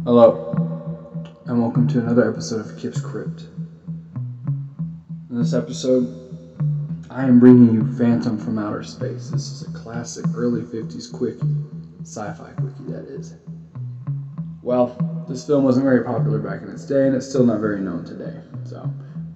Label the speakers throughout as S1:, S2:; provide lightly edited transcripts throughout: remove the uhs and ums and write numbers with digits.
S1: Hello, and welcome to another episode of KipsCrypt. In this episode, I am bringing you Phantom from Outer Space. This is a classic early 50s quickie, sci-fi quickie that is. Well, this film wasn't very popular back in its day, and it's still not very known today.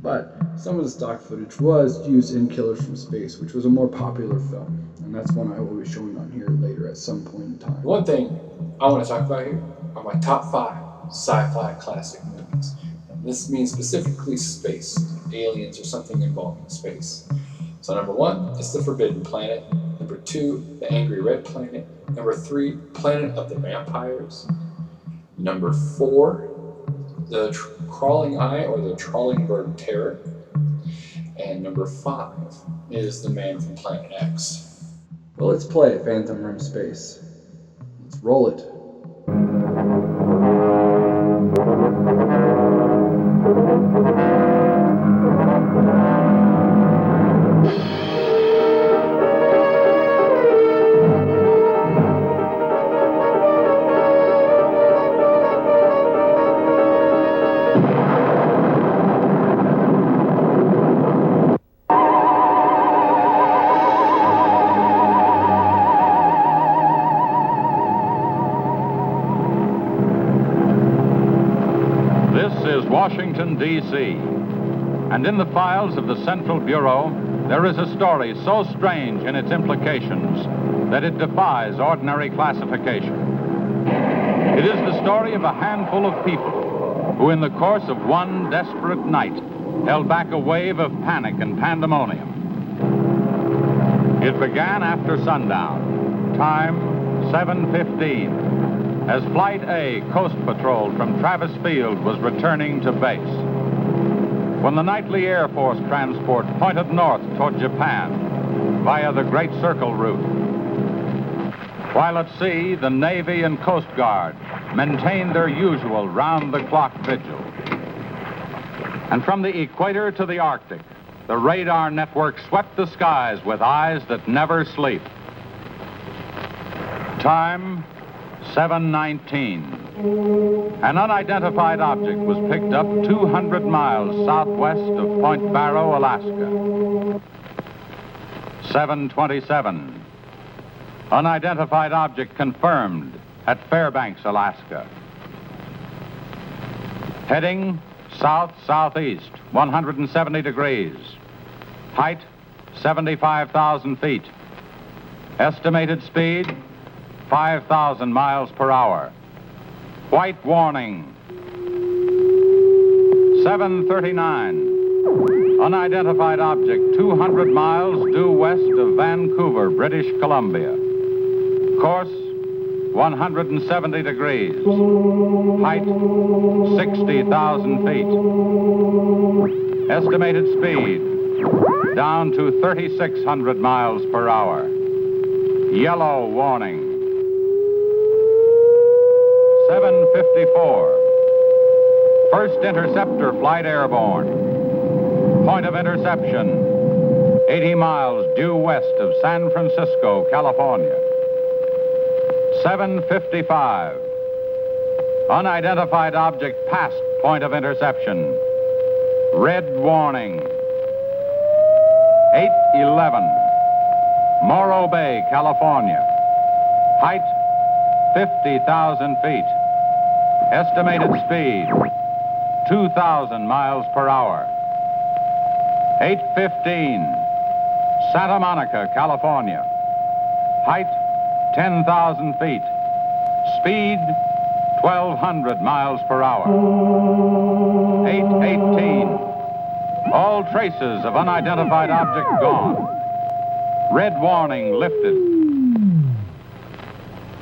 S1: But some of the stock footage was used in Killers from Space, which was a more popular film, and that's one I will be showing on here later at some point in time.
S2: One thing I want to talk about here are my top 5 sci-fi classic movies. And this means specifically space, aliens, or something involving space. So number 1 is The Forbidden Planet. Number 2, The Angry Red Planet. Number 3, Planet of the Vampires. Number 4, The Crawling Eye or the Trollingbird Terror. And number 5 is The Man from Planet X.
S1: Well, let's play it, Phantom from Space. Let's roll it.
S3: Washington, D.C., and in the files of the Central Bureau, there is a story so strange in its implications that it defies ordinary classification. It is the story of a handful of people who, in the course of one desperate night, held back a wave of panic and pandemonium. It began after sundown, time 7:15. As Flight A Coast Patrol from Travis Field was returning to base. When the nightly Air Force transport pointed north toward Japan via the Great Circle route. While at sea, the Navy and Coast Guard maintained their usual round-the-clock vigil. And from the equator to the Arctic, the radar network swept the skies with eyes that never sleep. Time 7:19. An unidentified object was picked up 200 miles southwest of Point Barrow, Alaska. 7:27. Unidentified object confirmed at Fairbanks, Alaska. Heading south-southeast, 170 degrees. Height, 75,000 feet. Estimated speed, 5,000 miles per hour. White warning. 7:39. Unidentified object 200 miles due west of Vancouver, British Columbia. Course 170 degrees. Height 60,000 feet. Estimated speed down to 3,600 miles per hour. Yellow warning. 7:54. First interceptor flight airborne. Point of interception, 80 miles due west of San Francisco, California. 7:55. Unidentified object past point of interception. Red warning. 8:11. Morro Bay, California. Height, 50,000 feet. Estimated speed, 2,000 miles per hour. 8:15. Santa Monica, California. Height, 10,000 feet. Speed, 1,200 miles per hour. 8:18. All traces of unidentified object gone. Red warning lifted.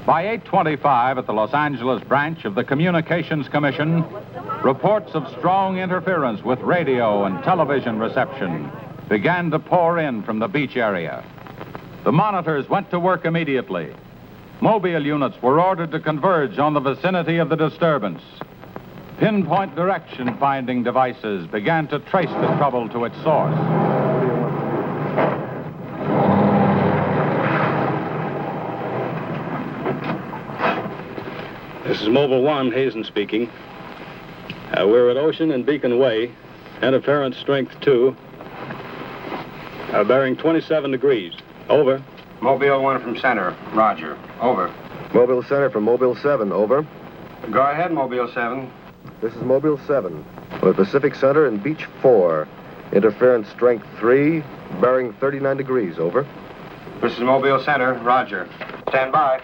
S3: By 8:25 at the Los Angeles branch of the Communications Commission, reports of strong interference with radio and television reception began to pour in from the beach area. The monitors went to work immediately. Mobile units were ordered to converge on the vicinity of the disturbance. Pinpoint direction finding devices began to trace the trouble to its source.
S4: This is Mobile 1, Hazen speaking. We're at Ocean and Beacon Way, interference strength 2, bearing 27 degrees. Over.
S5: Mobile 1 from center. Roger. Over.
S6: Mobile Center from Mobile 7, over.
S5: Go ahead, Mobile 7.
S6: This is Mobile 7. We're at Pacific Center and Beach 4. Interference strength 3, bearing 39 degrees, over.
S5: This is Mobile Center. Roger. Stand by.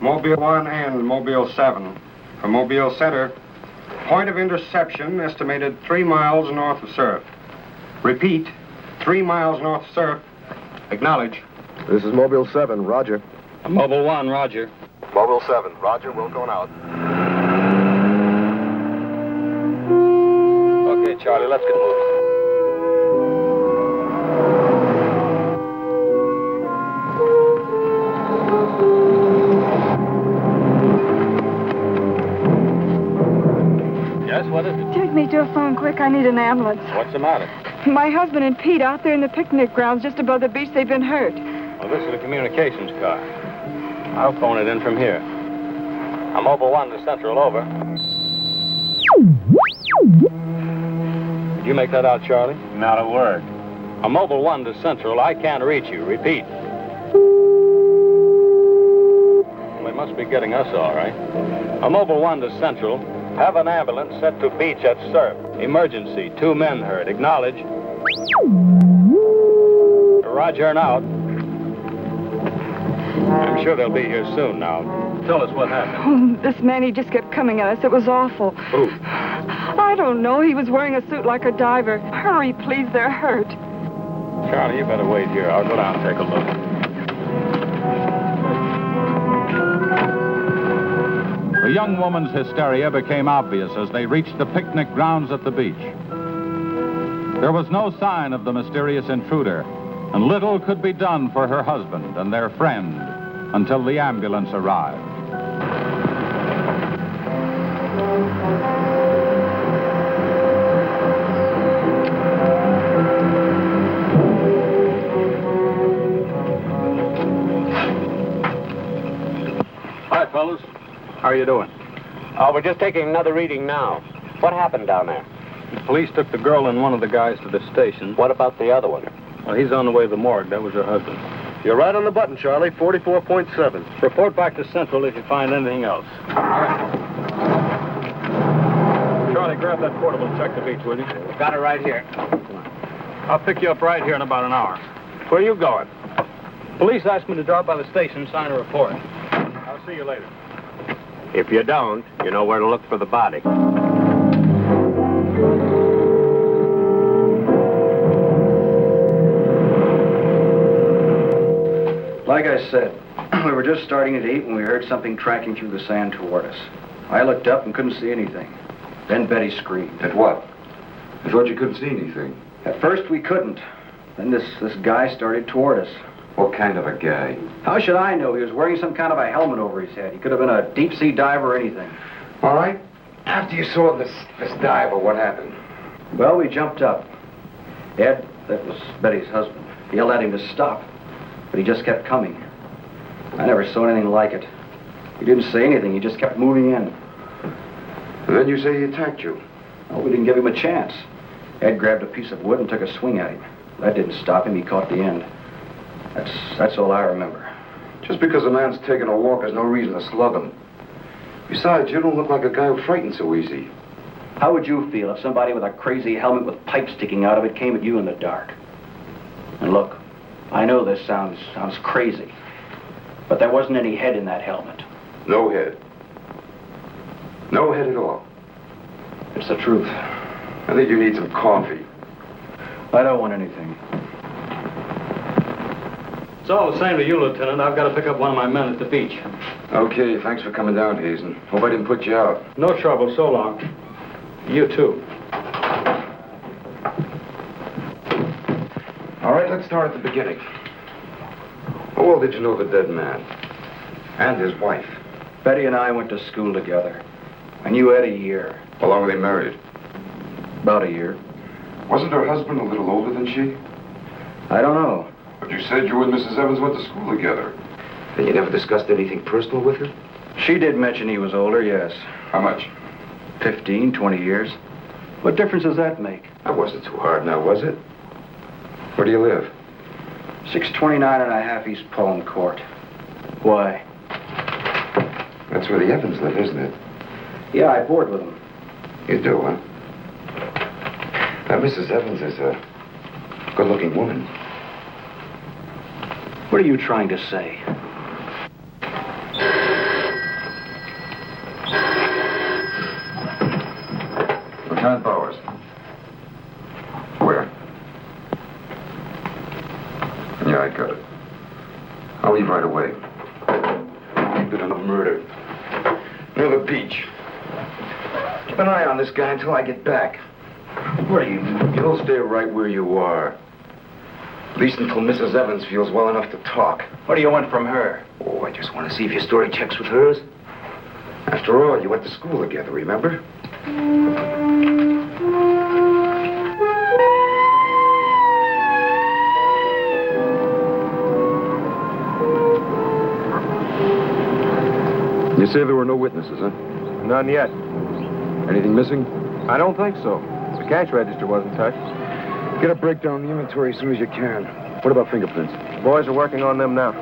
S5: Mobile 1 and Mobile 7. For Mobile Center, point of interception estimated 3 miles north of surf. Repeat, 3 miles north of surf. Acknowledge.
S6: This is Mobile 7, roger.
S4: Mobile 1, roger.
S6: Mobile 7, roger, we're going out.
S4: Okay, Charlie, let's get moving. Yes, what is it?
S7: Take me to a phone quick. I need an ambulance.
S4: What's the matter?
S7: My husband and Pete out there in the picnic grounds just above the beach. They've been hurt.
S4: Well, this is a communications car. I'll phone it in from here. I'm Mobile 1 to Central, over. Did you make that out, Charlie?
S5: Not a word.
S4: I'm Mobile 1 to Central. I can't reach you. Repeat. Well, they must be getting us all right. I'm Mobile 1 to Central. Have an ambulance sent to beach at Surf. Emergency. 2 men hurt. Acknowledge. Roger and out. I'm sure they'll be here soon now. Tell us what happened.
S7: Oh, this man, he just kept coming at us. It was awful.
S4: Who?
S7: I don't know. He was wearing a suit like a diver. Hurry, please. They're hurt.
S4: Charlie, you better wait here. I'll go down and take a look.
S3: The young woman's hysteria became obvious as they reached the picnic grounds at the beach. There was no sign of the mysterious intruder, and little could be done for her husband and their friend until the ambulance arrived.
S4: Hi, fellas. How are you doing?
S5: Oh, we're just taking another reading now. What happened down there?
S4: The police took the girl and one of the guys to the station.
S5: What about the other one?
S4: Well, he's on the way to the morgue. That was her husband.
S6: You're right on the button, Charlie. 44.7.
S4: Report back to Central if you find anything else. All right. Charlie, grab that portable and check the beach, will you?
S5: Got it right here.
S4: I'll pick you up right here in about an hour.
S5: Where are you going?
S4: Police asked me to drop by the station and sign a report. I'll see you later.
S5: If you don't, you know where to look for the body.
S8: Like I said, we were just starting to eat when we heard something tracking through the sand toward us. I looked up and couldn't see anything. Then Betty screamed.
S9: At what? I thought you couldn't see anything.
S8: At first we couldn't. Then this guy started toward us.
S9: What kind of a guy?
S8: How should I know? He was wearing some kind of a helmet over his head. He could have been a deep-sea diver or anything.
S9: All right. After you saw this diver, what happened?
S8: Well, we jumped up. Ed, that was Betty's husband, yelled at him to stop. But he just kept coming. I never saw anything like it. He didn't say anything. He just kept moving in.
S9: And then you say he attacked you.
S8: Well, we didn't give him a chance. Ed grabbed a piece of wood and took a swing at him. That didn't stop him. He caught the end. That's all I remember.
S9: Just because a man's taking a walk, there's no reason to slug him. Besides, you don't look like a guy who frightens so easy.
S8: How would you feel if somebody with a crazy helmet with pipes sticking out of it came at you in the dark? And look, I know this sounds crazy, but there wasn't any head in that helmet.
S9: No head. No head at all.
S8: It's the truth.
S9: I think you need some coffee.
S8: I don't want anything.
S4: It's all the same to you, Lieutenant. I've got to pick up one of my men at the beach.
S9: Okay, thanks for coming down, Hazen. Hope I didn't put you out.
S4: No trouble. So long. You too.
S9: All right, let's start at the beginning. How well did you know the dead man? And his wife?
S8: Betty and I went to school together. I knew Ed a year.
S9: How long were they married?
S8: About a year.
S9: Wasn't her husband a little older than she?
S8: I don't know.
S9: But you said you and Mrs. Evans went to school together. And you never discussed anything personal with her?
S8: She did mention he was older, yes.
S9: How much?
S8: 15, 20 years. What difference does that make?
S9: That wasn't too hard now, was it? Where do you live?
S8: 629 and a half East Palm Court. Why?
S9: That's where the Evans live, isn't it?
S8: Yeah, I board with them.
S9: You do, huh? Now, Mrs. Evans is a good-looking woman.
S8: What are you trying to say?
S9: Lieutenant Bowers. Where? Yeah, I got it. I'll leave right away. Bit of a murder. Near the beach. Keep an eye on this guy until I get back.
S8: What do you mean?
S9: You'll stay right where you are. At least until Mrs. Evans feels well enough to talk.
S8: What do you want from her?
S9: Oh, I just want to see if your story checks with hers. After all, you went to school together, remember? You say there were no witnesses, huh?
S10: None yet.
S9: Anything missing?
S10: I don't think so. The cash register wasn't touched.
S9: Get a breakdown of the inventory as soon as you can. What about fingerprints?
S10: The boys are working on them now.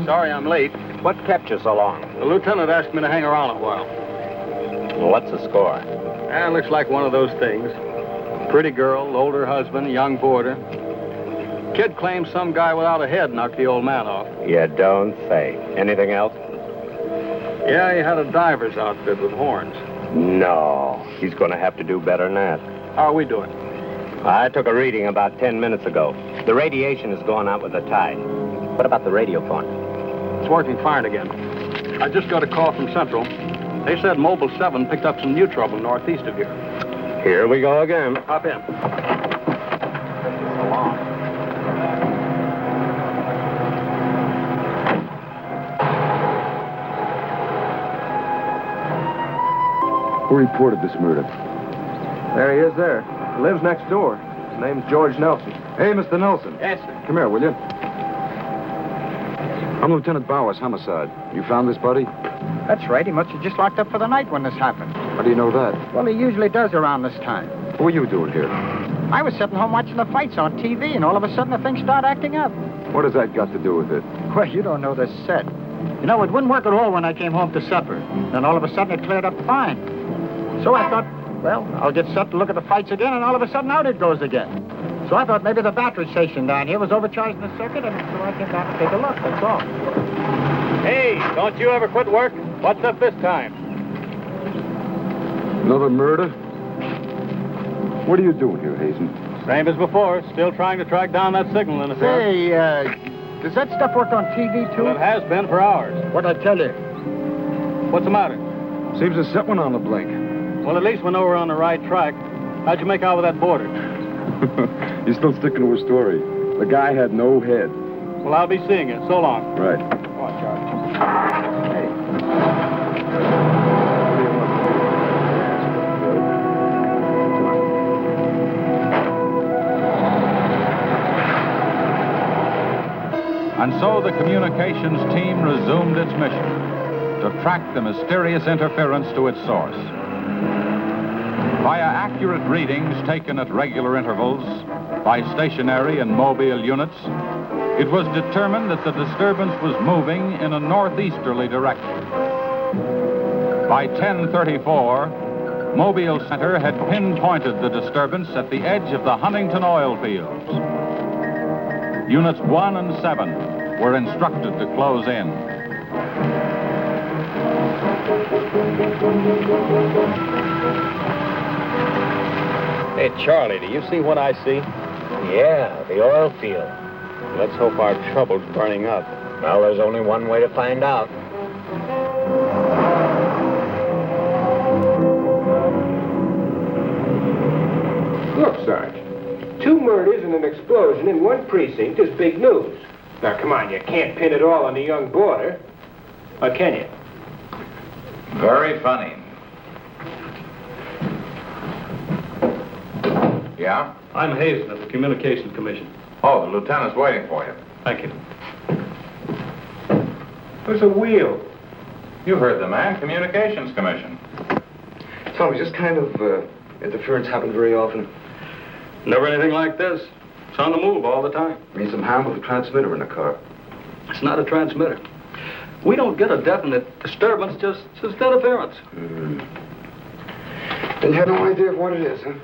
S4: Sorry I'm late.
S11: What kept you so long?
S4: The lieutenant asked me to hang around a while.
S11: What's the score?
S4: It looks like one of those things. Pretty girl, older husband, young boarder. Kid claims some guy without a head knocked the old man off.
S11: You don't say. Anything else?
S4: Yeah, he had a diver's outfit with horns.
S11: No. He's going to have to do better than that.
S4: How are we doing?
S11: I took a reading about 10 minutes ago. The radiation is going out with the tide. What about the radio phone?
S4: It's working fine again. I just got a call from Central. They said Mobile 7 picked up some new trouble northeast of here.
S11: Here we go again.
S4: Hop in.
S9: Who reported this murder?
S10: There he is there. He lives next door. His name's George Nelson.
S9: Hey, Mr. Nelson.
S4: Yes, sir.
S9: Come here, will you? I'm Lieutenant Bowers, homicide. You found this body?
S12: That's right. He must have just locked up for the night when this happened.
S9: How do you know that?
S12: Well, he usually does around this time.
S9: What were you doing here?
S12: I was sitting home watching the fights on TV, and all of a sudden the thing started acting up.
S9: What has that got to do with it?
S12: Well, you don't know this set. You know, it wouldn't work at all when I came home to supper. Then all of a sudden it cleared up fine. So I thought, well, I'll get set to look at the fights again, and all of a sudden out it goes again. So I thought maybe the battery station down here was overcharging the circuit, and so I came down to take a look, that's all.
S4: Hey, don't you ever quit work? What's up this time?
S9: Another murder? What are you doing here, Hazen?
S4: Same as before. Still trying to track down that signal interference.
S12: Say, does that stuff work on TV, too?
S4: Well, it has been for hours.
S12: What'd I tell you?
S4: What's the matter?
S9: Seems to set one on the blink.
S4: Well, at least we know we're on the right track. How'd you make out with that boarder?
S9: You're still sticking to a story. The guy had no head.
S4: Well, I'll be seeing you. So long.
S9: Right.
S4: Come on, Charlie.
S3: And so the communications team resumed its mission to track the mysterious interference to its source. Via accurate readings taken at regular intervals by stationary and mobile units, it was determined that the disturbance was moving in a northeasterly direction. By 10:34, Mobile Center had pinpointed the disturbance at the edge of the Huntington oil fields. Units 1 and 7 were instructed to close in.
S4: Hey, Charlie, do you see what I see?
S11: Yeah, the oil field. Let's hope our trouble's burning up. Well, there's only one way to find out.
S10: Look, Sarge. 2 murders and an explosion in one precinct is big news. Now, come on, you can't pin it all on the young boarder. Or can you?
S9: Very funny. Yeah?
S13: I'm Hazen of the Communications Commission.
S9: Oh, the lieutenant's waiting for you.
S13: Thank you.
S10: What's a wheel?
S9: You heard the man, Communications Commission.
S5: Tommy, this kind of interference happen very often?
S13: Never anything like this. It's on the move all the time.
S5: Means some harm with the transmitter in the car.
S13: It's not a transmitter. We don't get a definite disturbance, just interference.
S5: Then you have no idea of what it is, huh?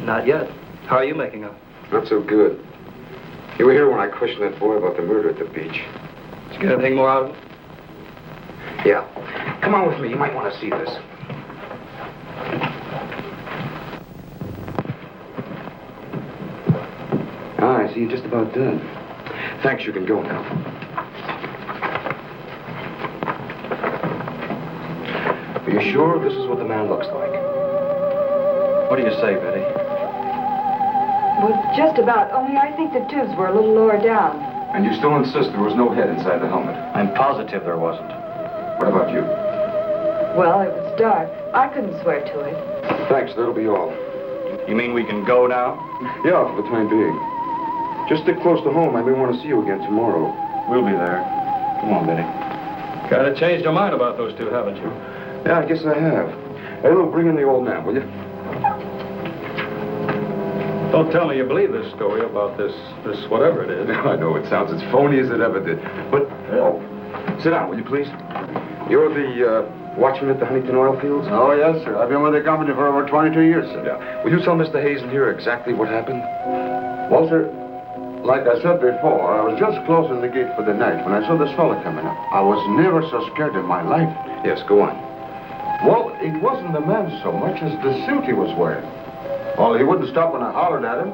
S13: Not yet. How are you making out?
S5: Not so good. You were here when I questioned that boy about the murder at the beach.
S13: Did you get anything more out of it?
S5: Yeah. Come on with me. You might want to see this. Ah, I see you're just about done. Thanks, you can go now. Are you sure this is what the man looks like? What do you say, Betty?
S7: Well, just about, only I think the tubes were a little lower down.
S5: And you still insist there was no head inside the helmet?
S8: I'm positive there wasn't.
S5: What about you?
S7: Well, it was dark. I couldn't swear to it.
S5: Thanks, that'll be all.
S8: You mean we can go now?
S5: Yeah, for the time being. Just stick close to home. I may want to see you again tomorrow.
S8: We'll be there. Come on, Betty.
S13: Kind of changed your mind about those two, haven't you?
S5: Yeah, I guess I have. Hey, Lou, bring in the old man, will you?
S13: Don't tell me you believe this story about this whatever it is.
S5: I know, it sounds as phony as it ever did. But, oh, sit down, will you, please? You're the watchman at the Huntington oil fields?
S14: Oh, yes, sir. I've been with the company for over 22 years, sir.
S5: Yeah. Will you tell Mr. Hazen here exactly what happened?
S14: Well, sir, like I said before, I was just closing the gate for the night when I saw this fella coming up. I was never so scared in my life.
S5: Yes, go on.
S14: Well, it wasn't the man so much as the suit he was wearing. Well, he wouldn't stop when I hollered at him.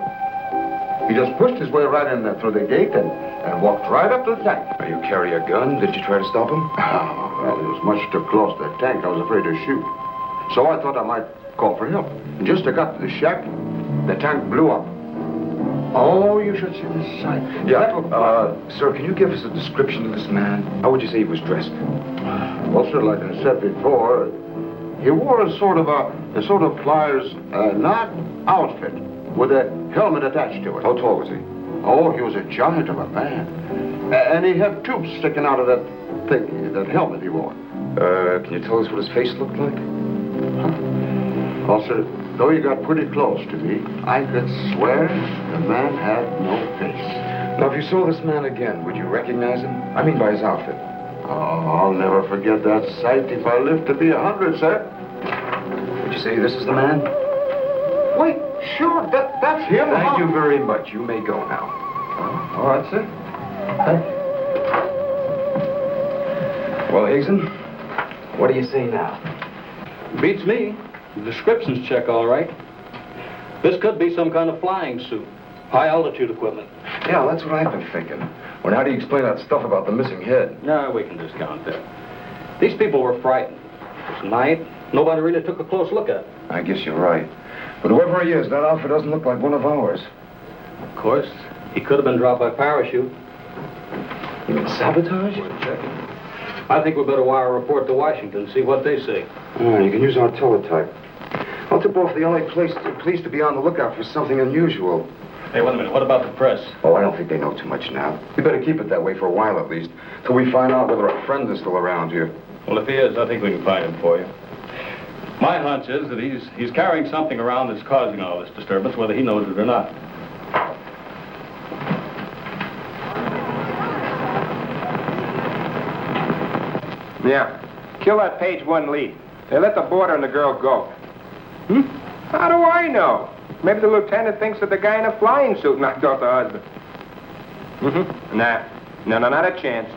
S14: He just pushed his way right in there through the gate and walked right up to the tank.
S5: Now, you carry a gun? Did you try to stop him?
S14: Oh, well, he was much too close to the tank. I was afraid to shoot. So I thought I might call for help. And just as I got to the shack, the tank blew up. Oh, you should see the sight.
S5: Yeah, sir, can you give us a description of this man? How would you say he was dressed?
S14: Well, sir, like I said before, he wore a sort of pliers, not outfit, with a helmet attached to it.
S5: How tall was he?
S14: Oh, he was a giant of a man. And he had tubes sticking out of that thing, that helmet he wore.
S5: Can you tell us what his face looked like?
S14: Well, sir, though he got pretty close to me, I could swear the man had no face.
S5: Now, if you saw this man again, would you recognize him? I mean by his outfit.
S14: Oh, I'll never forget that sight if I live to be 100, sir.
S8: Would you say this is the man?
S14: Wait, sure, that's him.
S5: Thank you very much. You may go now.
S14: All right, sir. Thank you.
S5: Well, Hazen, what do you say now?
S13: Beats me. The descriptions check all right. This could be some kind of flying suit. High altitude equipment.
S5: Yeah, that's what I've been thinking. Well, how do you explain that stuff about the missing head?
S13: No, we can discount that. These people were frightened. It was night. Nobody really took a close look at it.
S5: I guess you're right. But whoever he is, that outfit doesn't look like one of ours.
S13: Of course, he could have been dropped by parachute.
S5: You mean sabotage?
S13: We're checking. I think we better wire a report to Washington and see what they say.
S5: Oh, you can use our teletype. I'll tip off the LA police to be on the lookout for something unusual.
S13: Hey, wait a minute. What about the press?
S5: Oh, I don't think they know too much now. We better keep it that way for a while at least, till we find out whether our friend is still around here.
S13: Well, if he is, I think we can find him for you. My hunch is that he's carrying something around that's causing all this disturbance, whether he knows it or not.
S10: Yeah. Kill that page 1 lead. They let the boarder and the girl go. How do I know? Maybe the lieutenant thinks that the guy in a flying suit knocked off the husband. Nah. No, not a chance.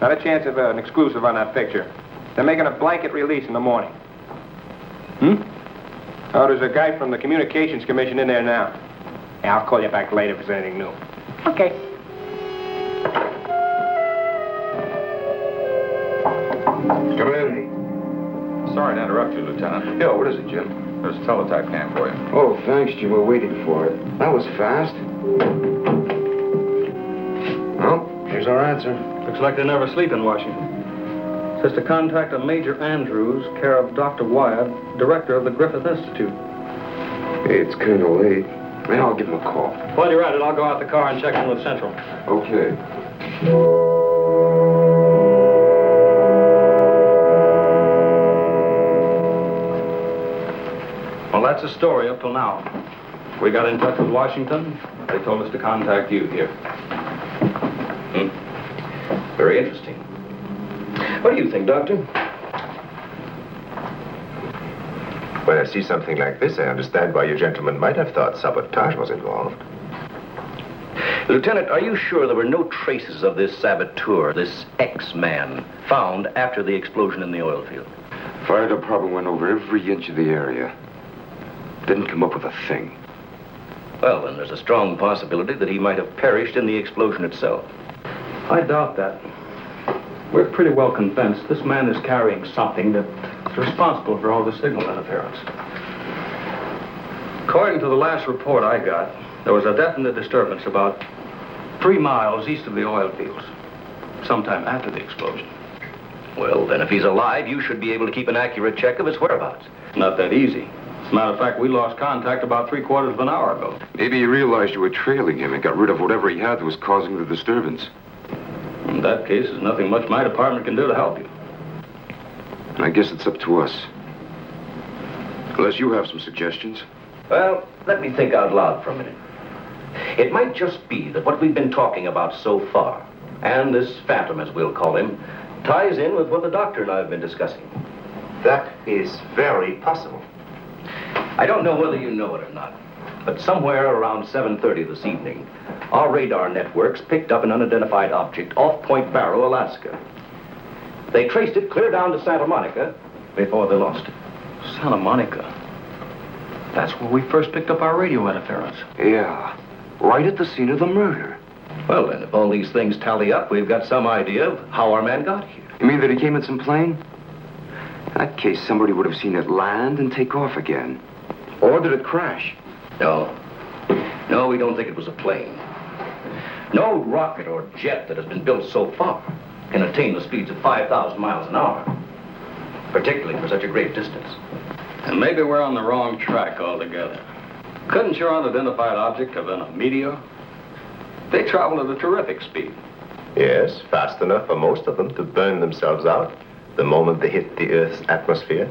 S10: Not a chance of an exclusive on that picture. They're making a blanket release in the morning. Oh, there's a guy from the Communications Commission in there now. Yeah, I'll call you back later if there's anything new. Okay.
S9: Come in.
S13: Sorry to interrupt you, Lieutenant.
S9: Yeah, what is it, Jim?
S13: There's a teletype cam for you.
S9: Oh, thanks, Jim. We're waiting for it. That was fast. Well, here's our answer.
S4: Looks like they never sleep in Washington. Says to contact a Major Andrews, care of Dr. Wyatt, director of the Griffith Institute.
S9: Hey, it's kind of late. Man, I'll give him a call.
S4: While you're at it, I'll go out the car and check in with Central.
S9: Okay.
S4: Well, that's the story up till now. We got in touch with Washington. They told us to contact you here.
S8: Very interesting. What do you think, Doctor?
S15: When I see something like this, I understand why you gentlemen might have thought sabotage was involved.
S8: Lieutenant, are you sure there were no traces of this saboteur, this X-man, found after the explosion in the oil field?
S9: Fire department went over every inch of the area. Didn't come up with a thing.
S8: Well, then there's a strong possibility that he might have perished in the explosion itself.
S4: I doubt that. We're pretty well convinced this man is carrying something that's responsible for all the signal interference. According to the last report I got, there was a definite disturbance about 3 miles east of the oil fields, sometime after the explosion.
S8: Well, then if he's alive, you should be able to keep an accurate check of his whereabouts.
S4: Not that easy. As a matter of fact, we lost contact about 3/4 of an hour ago.
S9: Maybe he realized you were trailing him and got rid of whatever he had that was causing the disturbance.
S4: In that case, there's nothing much my department can do to help you.
S9: I guess it's up to us. Unless you have some suggestions.
S8: Well, let me think out loud for a minute. It might just be that what we've been talking about so far, and this phantom, as we'll call him, ties in with what the doctor and I have been discussing.
S15: That is very possible.
S8: I don't know whether you know it or not, but somewhere around 7:30 this evening, our radar networks picked up an unidentified object off Point Barrow, Alaska. They traced it clear down to Santa Monica before they lost it.
S4: Santa Monica? That's where we first picked up our radio interference.
S9: Yeah, right at the scene of the murder.
S8: Well, then, if all these things tally up, we've got some idea of how our man got here.
S9: You mean that he came in some plane? In that case, somebody would have seen it land and take off again. Or did it crash?
S8: No. No, we don't think it was a plane. No rocket or jet that has been built so far can attain the speeds of 5,000 miles an hour, particularly for such a great distance.
S4: And maybe we're on the wrong track altogether. Couldn't your unidentified object have been a meteor? They travel at a terrific speed.
S15: Yes, fast enough for most of them to burn themselves out the moment they hit the Earth's atmosphere.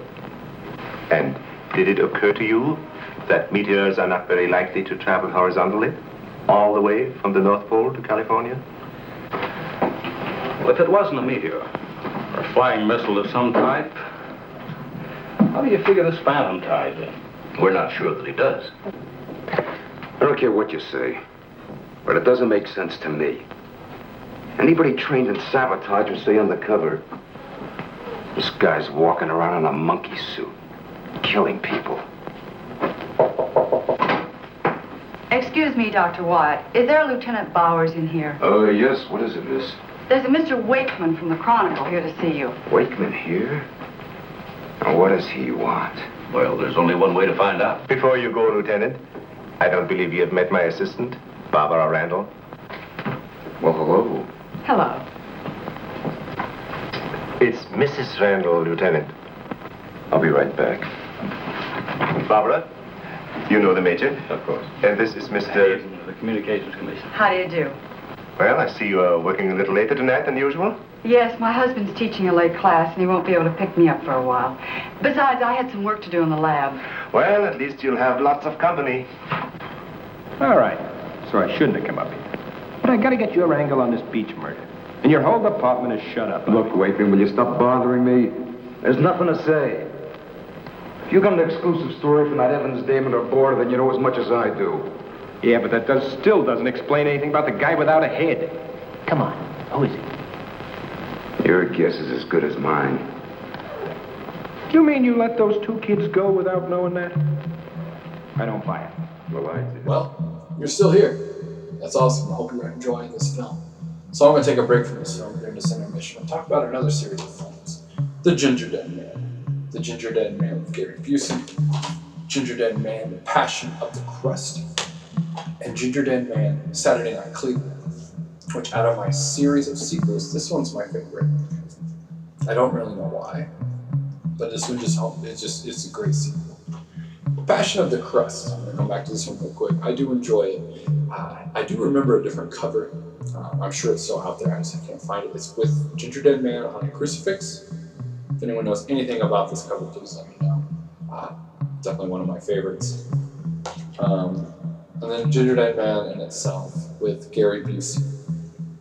S15: And did it occur to you that meteors are not very likely to travel horizontally, all the way from the North Pole to California?
S4: Well, if it wasn't a meteor, or a flying missile of some type, how do you figure this phantom ties in?
S8: We're not sure that he does.
S9: I don't care what you say, but it doesn't make sense to me. Anybody trained in sabotage would stay undercover. This guy's walking around in a monkey suit, killing people.
S16: Excuse me, Dr. Wyatt. Is there a Lieutenant Bowers in here?
S9: Oh, yes. What is it, miss?
S16: There's a Mr. Wakeman from the Chronicle here to see you.
S9: Wakeman here? Now, what does he want?
S8: Well, there's only one way to find out.
S15: Before you go, Lieutenant, I don't believe you have met my assistant, Barbara Randall.
S9: Well, hello.
S16: Hello.
S15: It's Mrs. Randall, Lieutenant.
S9: I'll be right back.
S15: Barbara, you know the Major?
S4: Of course.
S15: And this is Mr.
S4: The Communications Commission.
S16: How do you do?
S15: Well, I see you are working a little later tonight than usual.
S16: Yes, my husband's teaching a late class, and he won't be able to pick me up for a while. Besides, I had some work to do in the lab.
S15: Well, at least you'll have lots of company.
S10: All right. So I shouldn't have come up here. But I gotta get your angle on this Beach murder. And your whole department is shut up.
S14: Look, Wakeman, will you stop bothering me? There's nothing to say. If you got an exclusive story from that Evans Damon or Board, then you know as much as I do.
S10: Yeah, but that still doesn't explain anything about the guy without a head.
S12: Come on. Who is he?
S9: Your guess is as good as mine.
S10: Do you mean you let those 2 kids go without knowing that? I don't buy it.
S9: Well, I did.
S2: Well, you're still here. That's awesome. I hope you're enjoying this film. So I'm going to take a break from this film during this intermission and talk about another series of films. The Ginger Dead Man. The Ginger Dead Man with Gary Busey. Ginger Dead Man, The Passion of the Crust. And Ginger Dead Man, Saturday Night Cleveland. Which out of my series of sequels, this one's my favorite. I don't really know why, but this one it's a great sequel. Passion of the Crust. I'm going to come back to this one real quick. I do enjoy it. I do remember a different cover. I'm sure it's still out there, I just can't find it. It's with Ginger Dead Man on a crucifix. If anyone knows anything about this cover, please let me know. Definitely one of my favorites. And then Ginger Dead Man in itself with Gary Busey.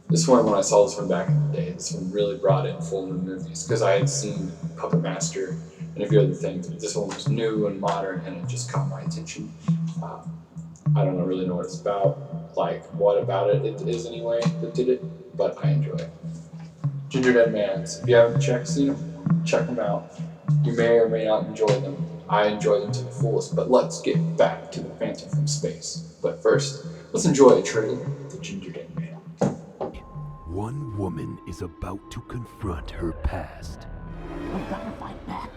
S2: This one, when I saw this one back in the day, this one really brought in full new movies because I had seen Puppet Master and a few other things, but this one was new and modern and it just caught my attention. I don't really know what it's about, like what about it is anyway that did it, but I enjoy it. Ginger Dead Man, if you haven't seen them, check them out. You may or may not enjoy them. I enjoy them to the fullest, but let's get back to the Phantom from Space. But first, let's enjoy a trailer of the Ginger Dead Man.
S17: One woman is about to confront her past.
S18: We gotta fight back.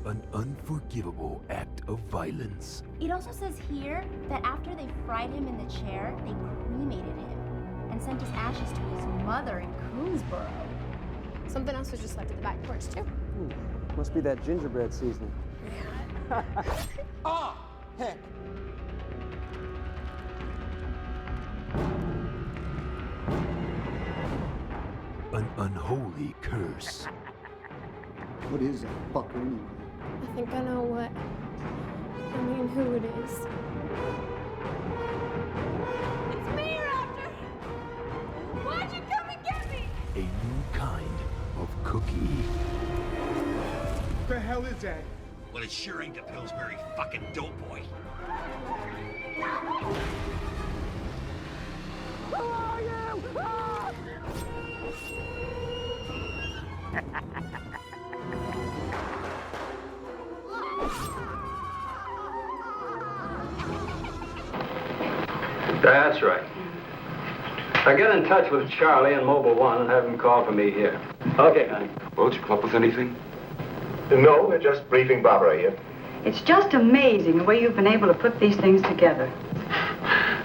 S17: An unforgivable act of violence.
S19: It also says here that after they fried him in the chair, they cremated him and sent his ashes to his mother in Coonsboro.
S20: Something else was just left at the back porch, too.
S21: Must be that gingerbread seasoning.
S18: Ah, heck.
S17: An unholy curse.
S21: What is that fucker anyway?
S20: I think I know what. I mean, who it is. It's me, Raptor! Why'd you come and get me?
S17: A new kind of cookie.
S18: What the hell is that?
S22: Well, it sure ain't the Pillsbury fucking dope boy.
S18: Who are you? Ah!
S8: That's right. Now get in touch with Charlie in Mobile 1 and have him call for me here. Okay, honey.
S9: Well, did you come up with anything?
S15: No, we're just briefing Barbara here.
S16: It's just amazing the way you've been able to put these things together.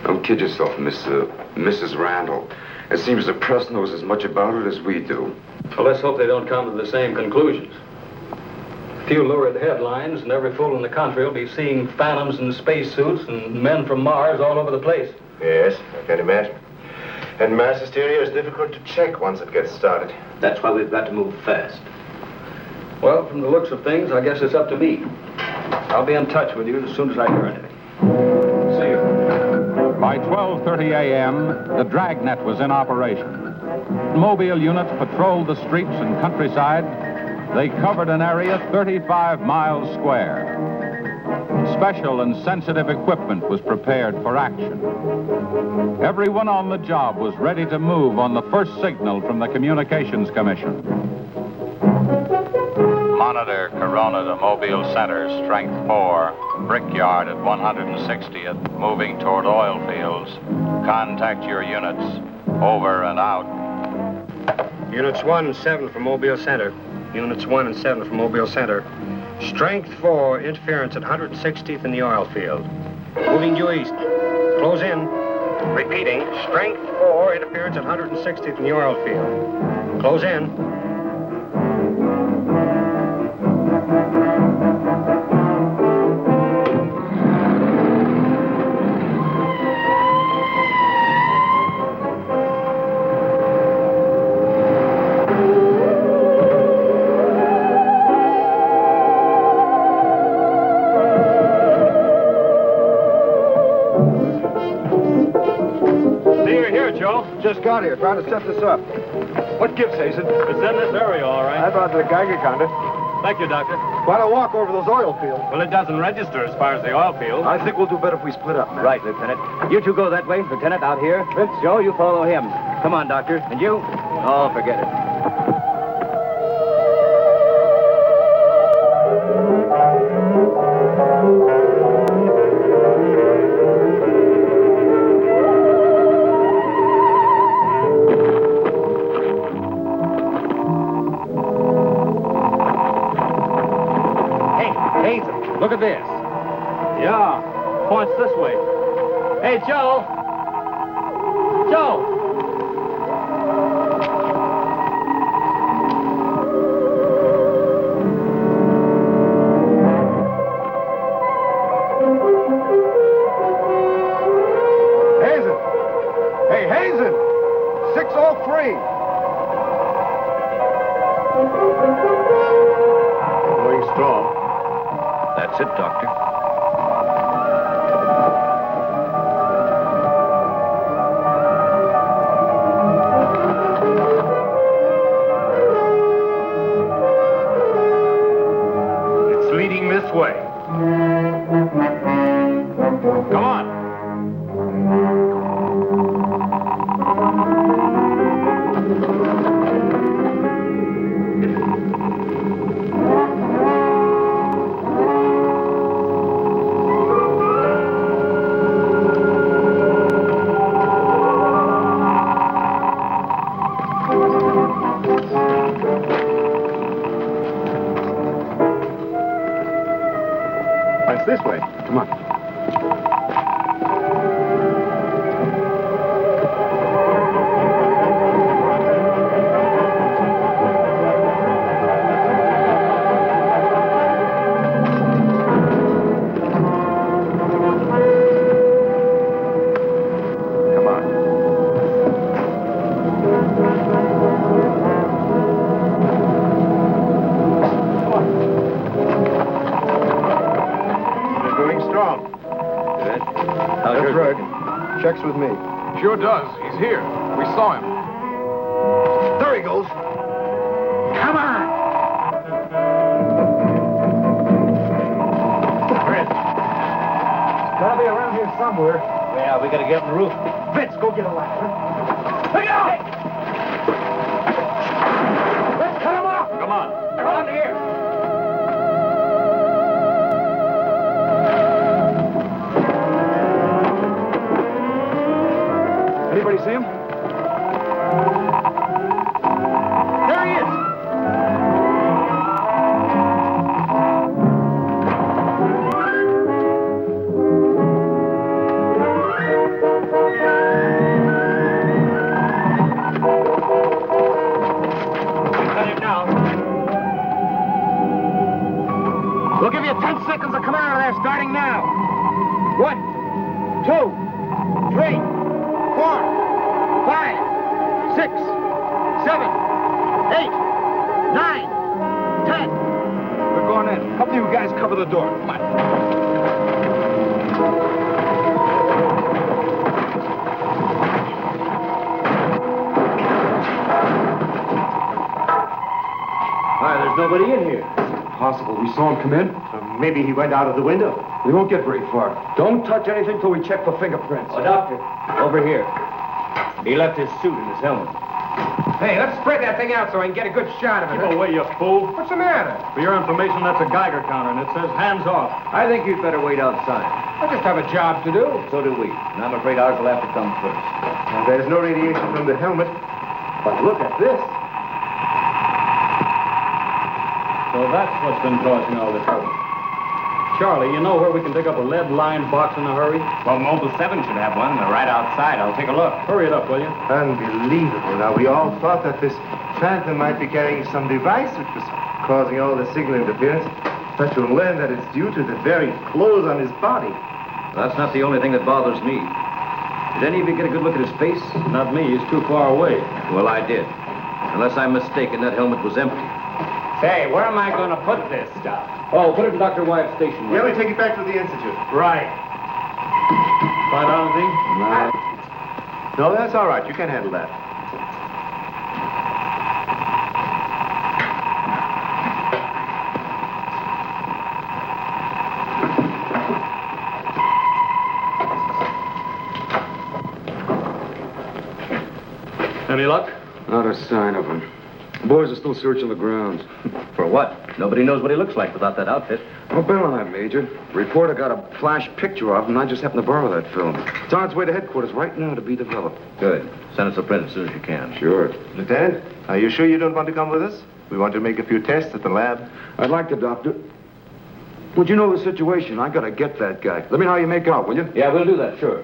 S9: Don't kid yourself, Mrs. Randall. It seems the press knows as much about it as we do.
S8: Well, let's hope they don't come to the same conclusions. A few lurid headlines, and every fool in the country will be seeing phantoms in spacesuits and men from Mars all over the place.
S15: Yes, I can imagine. And mass hysteria is difficult to check once it gets started.
S8: That's why we've got to move fast. Well, from the looks of things, I guess it's up to me. I'll be in touch with you as soon as I hear anything. See you.
S3: By 12:30 a.m., the dragnet was in operation. Mobile units patrolled the streets and countryside. They covered an area 35 miles square. Special and sensitive equipment was prepared for action. Everyone on the job was ready to move on the first signal from the Communications Commission. Monitor Corona to Mobile Center, strength 4, Brickyard at 160th, moving toward oil fields. Contact your units. Over and out.
S5: Units 1 and 7 from Mobile Center. Units 1 and 7 from Mobile Center. Strength 4, interference at 160th in the oil field. Moving due east. Close in. Repeating, strength 4, interference at 160th in the oil field. Close in.
S21: Just got here, trying to set this up. What gives, Hazen?
S4: It's in this area, all right.
S21: I brought the Geiger counter.
S4: Thank you, Doctor.
S21: Why don't walk over those oil fields?
S4: Well, it doesn't register as far as the oil field.
S21: I think we'll do better if we split up, man.
S11: Right, Lieutenant. You two go that way. Lieutenant, out here.
S21: Vince.
S11: Joe, you follow him. Come on, Doctor. And you? Oh, forget it.
S4: Hazen, look at this. Yeah, points this way. Hey, Joe. Joe.
S14: Hazen! Hey, Hazen! 603!
S15: Going strong. That's it, Doctor.
S4: It's leading this way. Come on.
S14: It's this way. Come on. Come on. They're going strong.
S15: Good.
S14: That's right. Checks with me.
S10: Sure does. He's here. We saw him.
S14: There he goes.
S12: Come on! Gotta be around here somewhere.
S11: Yeah, we gotta get on the roof.
S12: Vince, go get a ladder. Look out! Let's cut him off!
S4: Come on.
S12: They're on here.
S14: Anybody see him?
S12: There he is!
S11: Cut him now.
S12: We'll give you 10 seconds to come out of there, starting now. 1, 2, 3, 4, 5, 6, 7, 8, 9, 10.
S14: We're going in. Help you guys cover the door. Come on.
S11: Why, there's nobody in here.
S14: Possible. We saw him come in.
S11: Maybe he went out of the window.
S14: We won't get very far. Don't touch anything till we check for fingerprints.
S11: Oh, Doctor, over here. He left his suit and his helmet.
S10: Hey, let's spread that thing out so I can get a good shot of it.
S4: Keep away, you fool.
S10: What's the matter?
S4: For your information, that's a Geiger counter, and it says hands off.
S11: I think you'd better wait outside.
S10: I just have a job to do.
S11: So do we. And I'm afraid ours will have to come first.
S14: Now, there's no radiation from the helmet. But look at this.
S4: So that's what's been causing all this trouble. Charlie, you know where we can pick up a lead-lined box in a hurry?
S11: Well, Mobile 7 should have one. They're right outside. I'll take a look.
S4: Hurry it up, will you?
S15: Unbelievable. Now, we all thought that this phantom might be carrying some device which was causing all the signal interference. But to learn that it's due to the very clothes on his body.
S11: That's not the only thing that bothers me. Did any of you get a good look at his face?
S4: Not me. He's too far away.
S11: Well, I did. Unless I'm mistaken, that helmet was empty.
S10: Say, where am I going to put this stuff?
S4: Oh, put it in Dr. Wyatt's station.
S15: Yeah, we take it back to the Institute.
S10: Right.
S4: Find out anything?
S15: No, that's all right. You can handle that.
S4: Any luck?
S14: Not a sign of him. The boys are still searching the grounds.
S11: For what? Nobody knows what he looks like without that outfit.
S14: I'll bet on that, Major. The reporter got a flash picture of him, and I just happened to borrow that film. It's on its way to headquarters right now to be developed.
S11: Good. Send us a print as soon as you can.
S14: Sure.
S15: Lieutenant, are you sure you don't want to come with us? We want to make a few tests at the lab.
S14: I'd like to, Doctor. Would you know the situation? I gotta get that guy. Let me know how you make out, will you?
S8: Yeah, we'll do that, sure.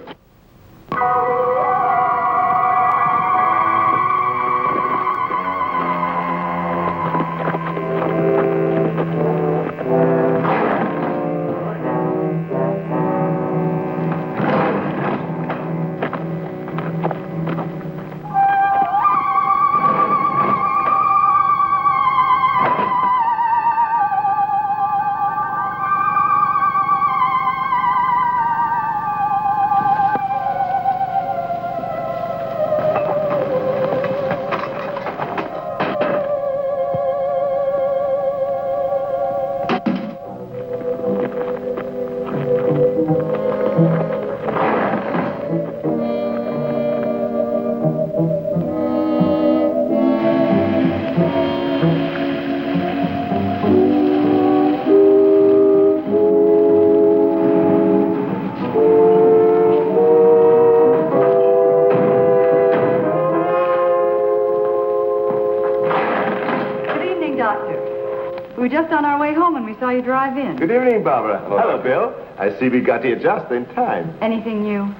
S16: We were just on our way home when we saw you drive in.
S15: Good evening, Barbara. Hello, Bill. I see we got here just in time.
S16: Anything new?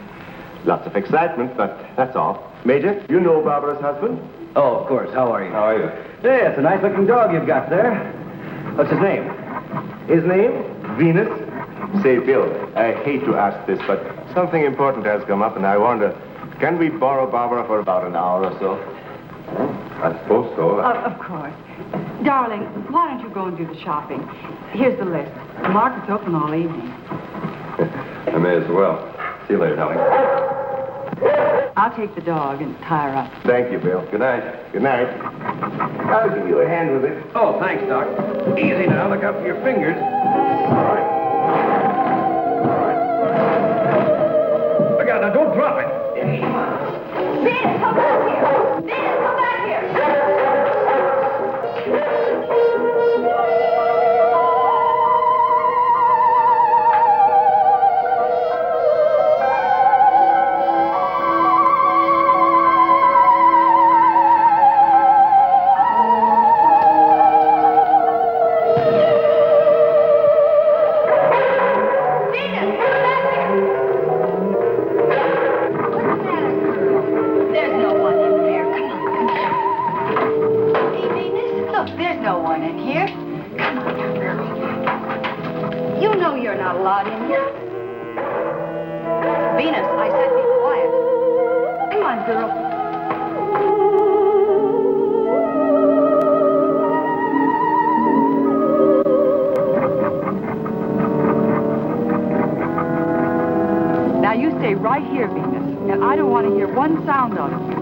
S15: Lots of excitement, but that's all. Major, you know Barbara's husband?
S8: Oh, of course. How are you?
S15: How are you?
S8: Hey, it's a nice-looking dog you've got there. What's his name?
S15: His name? Venus. Say, Bill, I hate to ask this, but something important has come up, and I wonder, can we borrow Barbara for about an hour or so? I suppose so.
S16: Of course. Darling, why don't you go and do the shopping? Here's the list. The market's open all evening.
S15: I may as well. See you later, Helen.
S16: I'll take the dog and tie her up.
S15: Thank you, Bill. Good night. Good night. I'll give you a hand with it.
S8: Oh, thanks, Doc. Easy now. Look out for your fingers. All right. Look out now. Don't drop it.
S20: Come on. Venus, come back here. Venus, come back here.
S16: Right here, Venus, and I don't want to hear one sound out of you.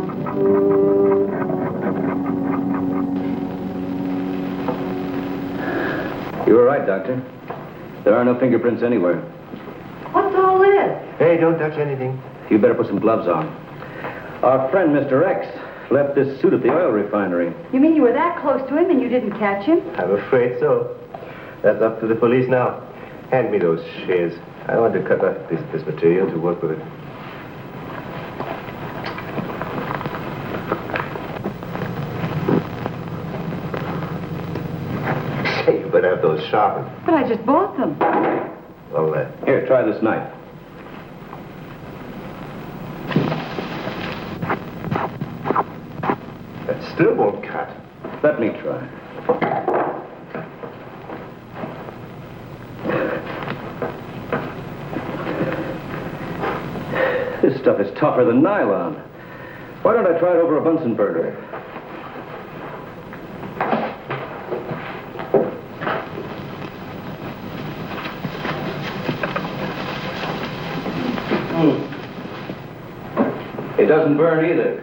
S8: You were right, Doctor. There are no fingerprints anywhere.
S16: What's all this?
S15: Hey, don't touch anything.
S8: You better put some gloves on. Our friend, Mr. X, left this suit at the oil refinery.
S16: You mean you were that close to him and you didn't catch him?
S15: I'm afraid so. That's up to the police now. Hand me those shears. I want to cut up this material to work with it. Say, you better have those sharpened.
S16: But I just bought them.
S15: Well,
S8: here, try this knife.
S15: That still won't cut.
S8: Let me try. This stuff is tougher than nylon. Why don't I try it over a Bunsen burner? It doesn't burn either.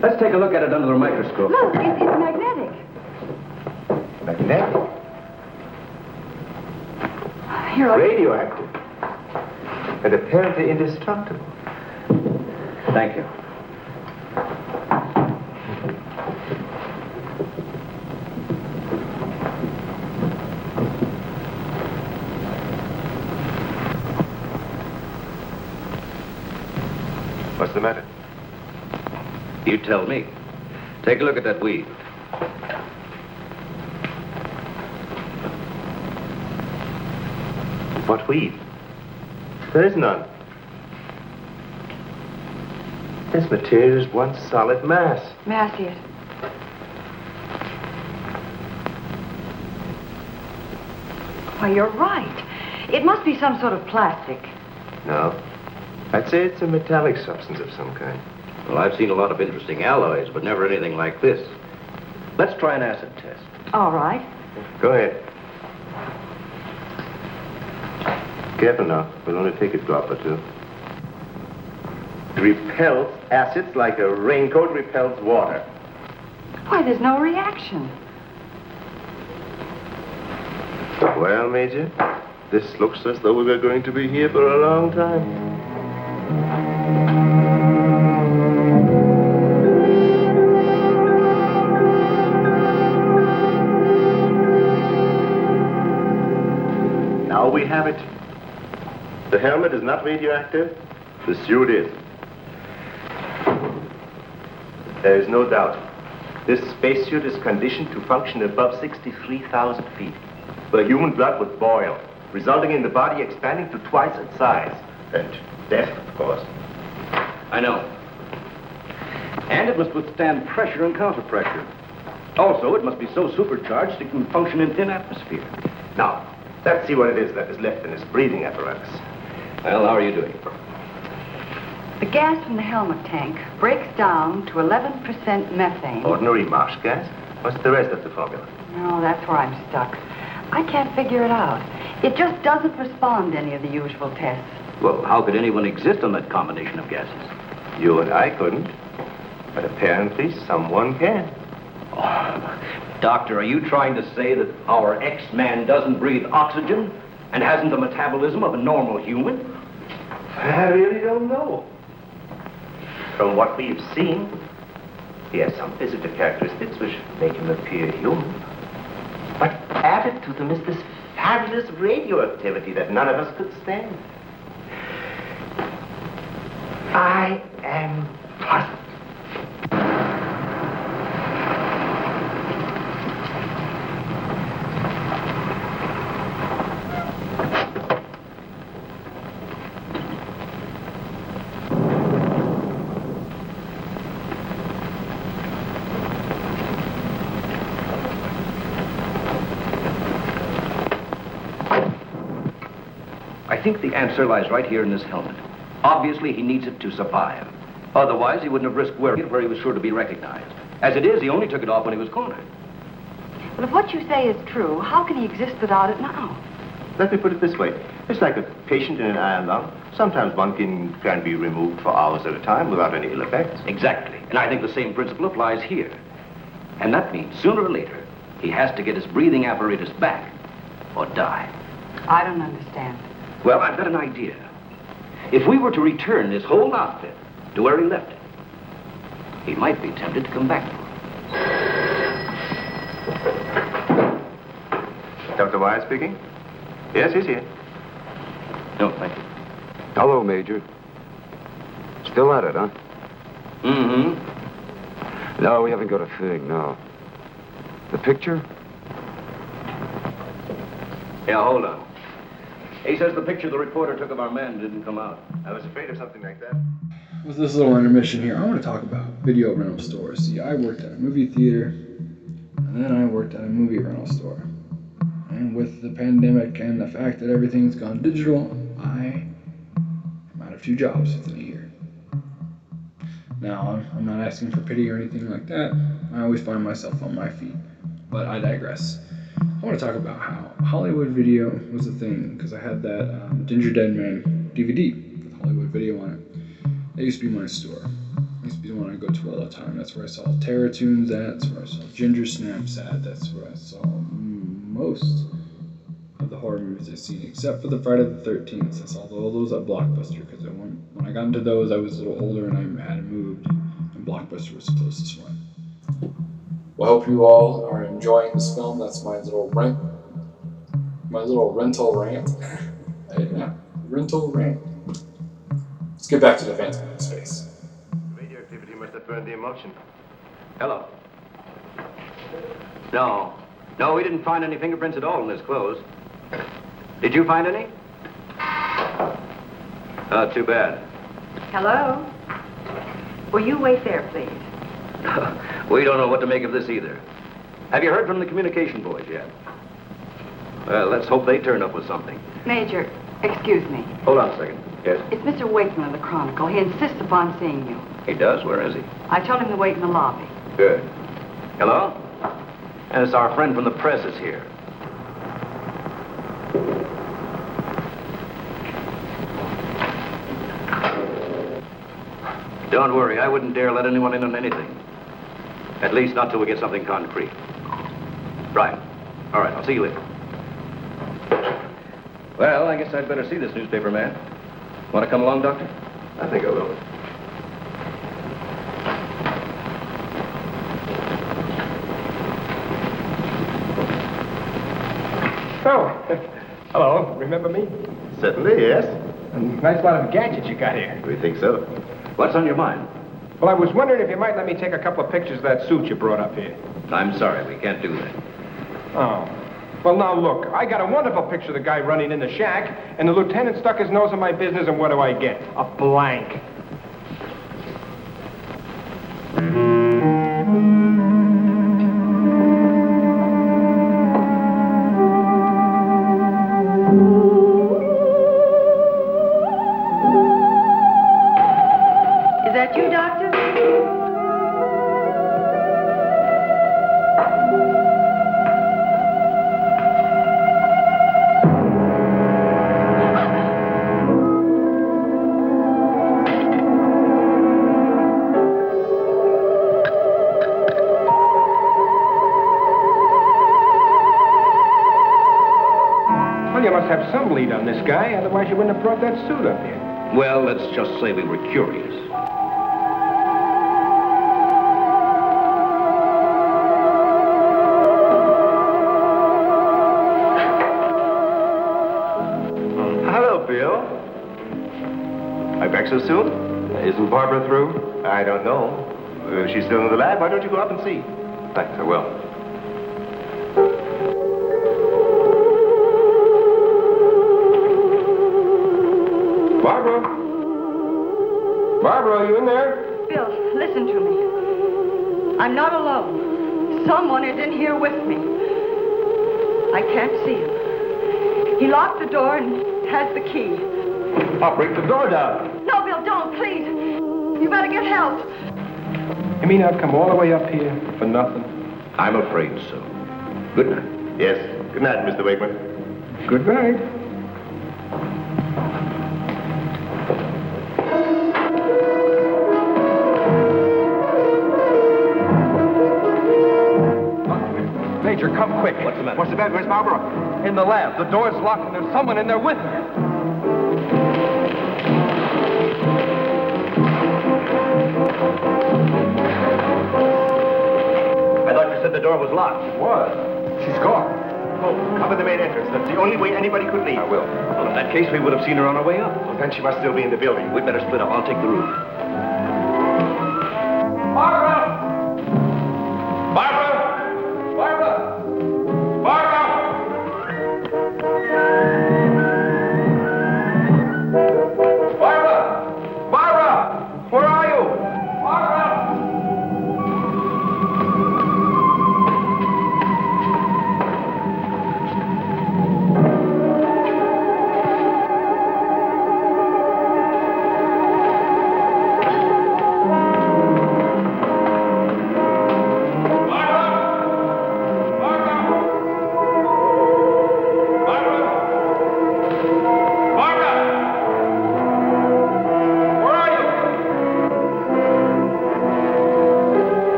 S8: Let's take a look at it under the microscope.
S16: Look, it's magnetic.
S15: Magnetic?
S16: Here,
S15: radioactive. And apparently indestructible.
S8: Thank you.
S15: What's the matter?
S8: You tell me. Take a look at that weed.
S15: What weed? There is none. This material is one solid mass.
S16: May I see it? Why, you're right. It must be some sort of plastic.
S15: No. I'd say it's a metallic substance of some kind.
S8: Well, I've seen a lot of interesting alloys, but never anything like this. Let's try an acid test.
S16: All right.
S15: Go ahead. Careful now. We'll only take a drop or two. It repels acids like a raincoat repels water.
S16: Why, there's no reaction.
S15: Well, Major, this looks as though we were going to be here for a long time. Now we have it. The helmet is not radioactive. The suit is. There is no doubt. This spacesuit is conditioned to function above 63,000 feet, where human blood would boil, resulting in the body expanding to twice its size. And death, of course.
S8: I know. And it must withstand pressure and counterpressure. Also, it must be so supercharged it can function in thin atmosphere.
S15: Now, let's see what it is that is left in this breathing apparatus.
S8: Well, how are you doing?
S16: The gas from the helmet tank breaks down to 11% methane.
S15: Ordinary marsh gas? What's the rest of the formula?
S16: No, that's where I'm stuck. I can't figure it out. It just doesn't respond to any of the usual tests.
S8: Well, how could anyone exist on that combination of gases?
S15: You and I couldn't. But apparently someone can.
S8: Oh, Doctor, are you trying to say that our X-Man doesn't breathe oxygen and hasn't the metabolism of a normal human?
S15: I really don't know. From what we've seen, he has some physical characteristics which make him appear human. But added to them is this fabulous radioactivity that none of us could stand. I am puzzled.
S8: I think the answer lies right here in this helmet. Obviously, he needs it to survive. Otherwise, he wouldn't have risked wearing it where he was sure to be recognized. As it is, he only took it off when he was cornered.
S16: But if what you say is true, how can he exist without it now?
S15: Let me put it this way. It's like a patient in an iron lung. Sometimes one can be removed for hours at a time without any ill effects.
S8: Exactly. And I think the same principle applies here. And that means sooner or later, he has to get his breathing apparatus back or die.
S16: I don't understand.
S8: Well, I've got an idea. If we were to return this whole outfit to where he left it, he might be tempted to come back for it.
S15: Dr. Wyatt speaking? Yes, he's here.
S8: No, thank you.
S14: Hello, Major. Still at it, huh?
S8: Mm-hmm.
S14: No, we haven't got a thing, no. The picture?
S8: Yeah, hold on. He says the picture the reporter took of our men didn't come out.
S15: I was afraid of something like that.
S2: With this little intermission here, I want to talk about video rental stores. See, I worked at a movie theater, and then I worked at a movie rental store. And with the pandemic and the fact that everything's gone digital, I am out of 2 jobs within a year. Now, I'm not asking for pity or anything like that. I always find myself on my feet, but I digress. I want to talk about how Hollywood Video was a thing, because I had that Ginger Dead Man DVD with Hollywood Video on it. That used to be my store. It used to be the one I go to all the time. That's where I saw Terror Tunes at, that's where I saw Ginger Snaps at, that's where I saw most of the horror movies I've seen, except for the Friday the 13th. I saw all those at Blockbuster, because when I got into those, I was a little older and I had moved, and Blockbuster was the closest one. Well, I hope you all are enjoying this film. That's my little rental rant. Yeah, rental rant. Let's get back to the Phantom in space.
S15: Radioactivity must have burned the emulsion.
S8: Hello. No, we didn't find any fingerprints at all in his clothes. Did you find any? Not too bad.
S16: Hello? Will you wait there, please?
S8: We don't know what to make of this either. Have you heard from the communication boys yet? Well, let's hope they turn up with something.
S16: Major, excuse me.
S8: Hold on a second. Yes?
S16: It's Mr. Wakeman of the Chronicle. He insists upon seeing you.
S8: He does? Where is he?
S16: I told him to wait in the lobby.
S8: Good. Hello? And it's our friend from the press is here. Don't worry, I wouldn't dare let anyone in on anything. At least not till we get something concrete. Right. All right, I'll see you later. Well, I guess I'd better see this newspaper man. Want to come along, Doctor?
S15: I think I will.
S10: Oh, hello. Remember me?
S15: Certainly, yes.
S10: A nice lot of gadgets you got here.
S15: We think so.
S8: What's on your mind?
S10: Well, I was wondering if you might let me take a couple of pictures of that suit you brought up here.
S8: I'm sorry, we can't do that.
S10: Oh. Well, now look, I got a wonderful picture of the guy running in the shack, and the lieutenant stuck his nose in my business, and what do I get? A blank.
S16: Is that you, Doctor?
S10: Well, you must have some lead on this guy, otherwise you wouldn't have brought that suit up here.
S8: Well, let's just say we were curious.
S15: Hello, Bill. Are you back so soon?
S5: Isn't Barbara through?
S15: I don't know. She's still in the lab. Why don't you go up and see?
S5: Thanks, I will. Barbara? Barbara, are you in there?
S16: Bill, listen to me. I'm not alone. Someone is in here with me. I can't see him. He locked the door and has the key.
S5: I'll break the door down.
S16: No, Bill, don't, please. You better get help.
S10: You mean I'd come all the way up here for nothing?
S8: I'm afraid so. Good night.
S15: Yes. Good night, Mr. Wakeman.
S10: Good night. Major, come quick.
S8: What's the matter?
S5: What's the matter? Where's Barbara?
S10: In the lab. The door's locked and there's someone in there with her.
S8: I thought you said the door was locked.
S5: What? She's gone.
S15: Oh, cover the main entrance. That's the only way anybody could leave.
S5: I will.
S8: Well, in that case, we would have seen her on our way up.
S15: Well, then she must still be in the building.
S8: We'd better split up. I'll take the roof.
S10: Barbara! Barbara! Barbara! Barbara! Barbara! Barbara! Where are you? Barbara!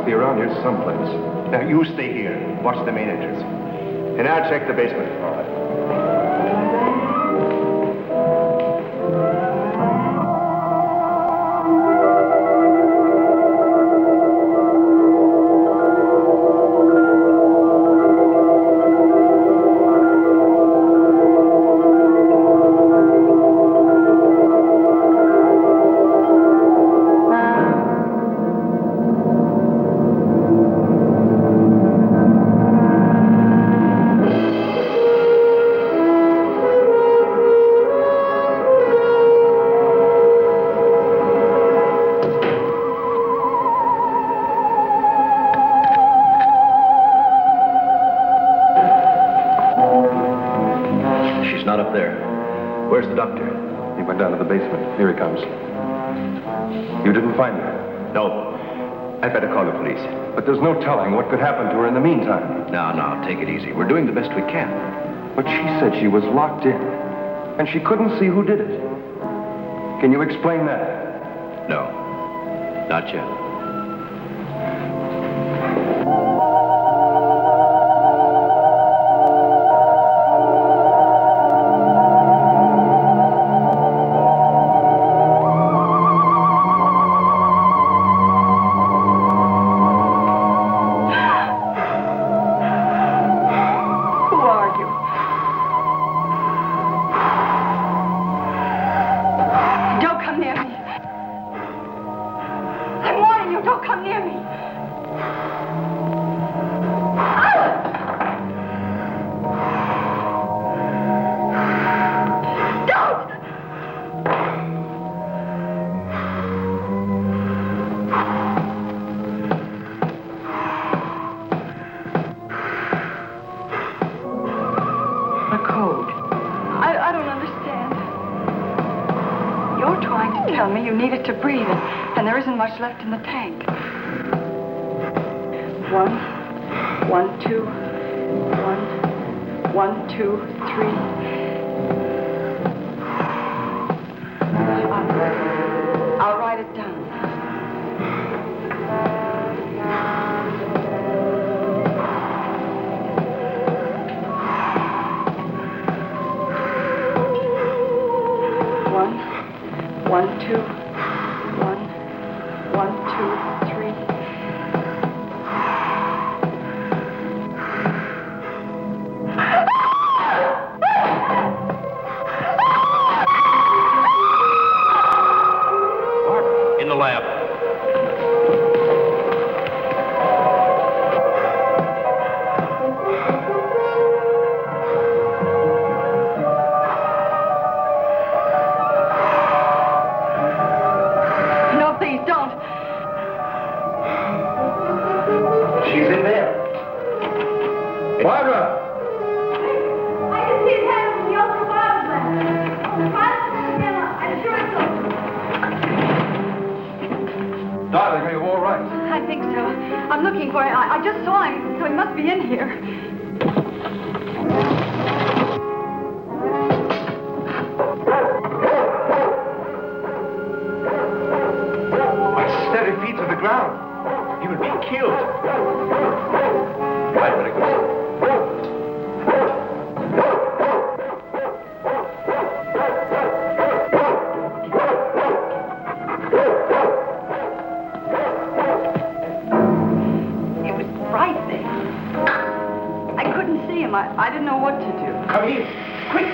S5: Be around here someplace.
S15: Now, you stay here. Watch the main entrance. And I'll check the basement. All right.
S10: went down to the basement. Here he comes. You didn't find her?
S15: No. I'd better call the police.
S10: But there's no telling what could happen to her in the meantime.
S8: No, take it easy. We're doing the best we can.
S10: But she said she was locked in, and she couldn't see who did it. Can you explain that?
S8: No, not yet.
S16: To breathe, and there isn't much left in the tank. 1, 1, 2, 1, 1, 2, 3. I'll write it down. One, 2. 1, 2, 3.
S11: In the lab.
S16: I'm looking for him. I just saw him, so he must be in here.
S15: My steady feet to the ground. He would be killed. I better go.
S16: I didn't know what to do.
S15: Come here, quick!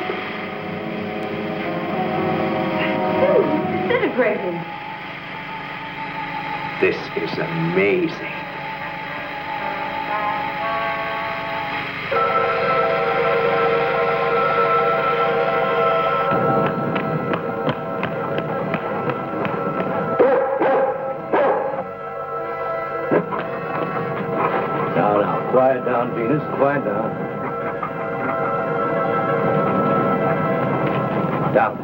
S16: Disintegrating.
S15: This is amazing.
S8: Now, quiet down, Venus. Quiet down. Down.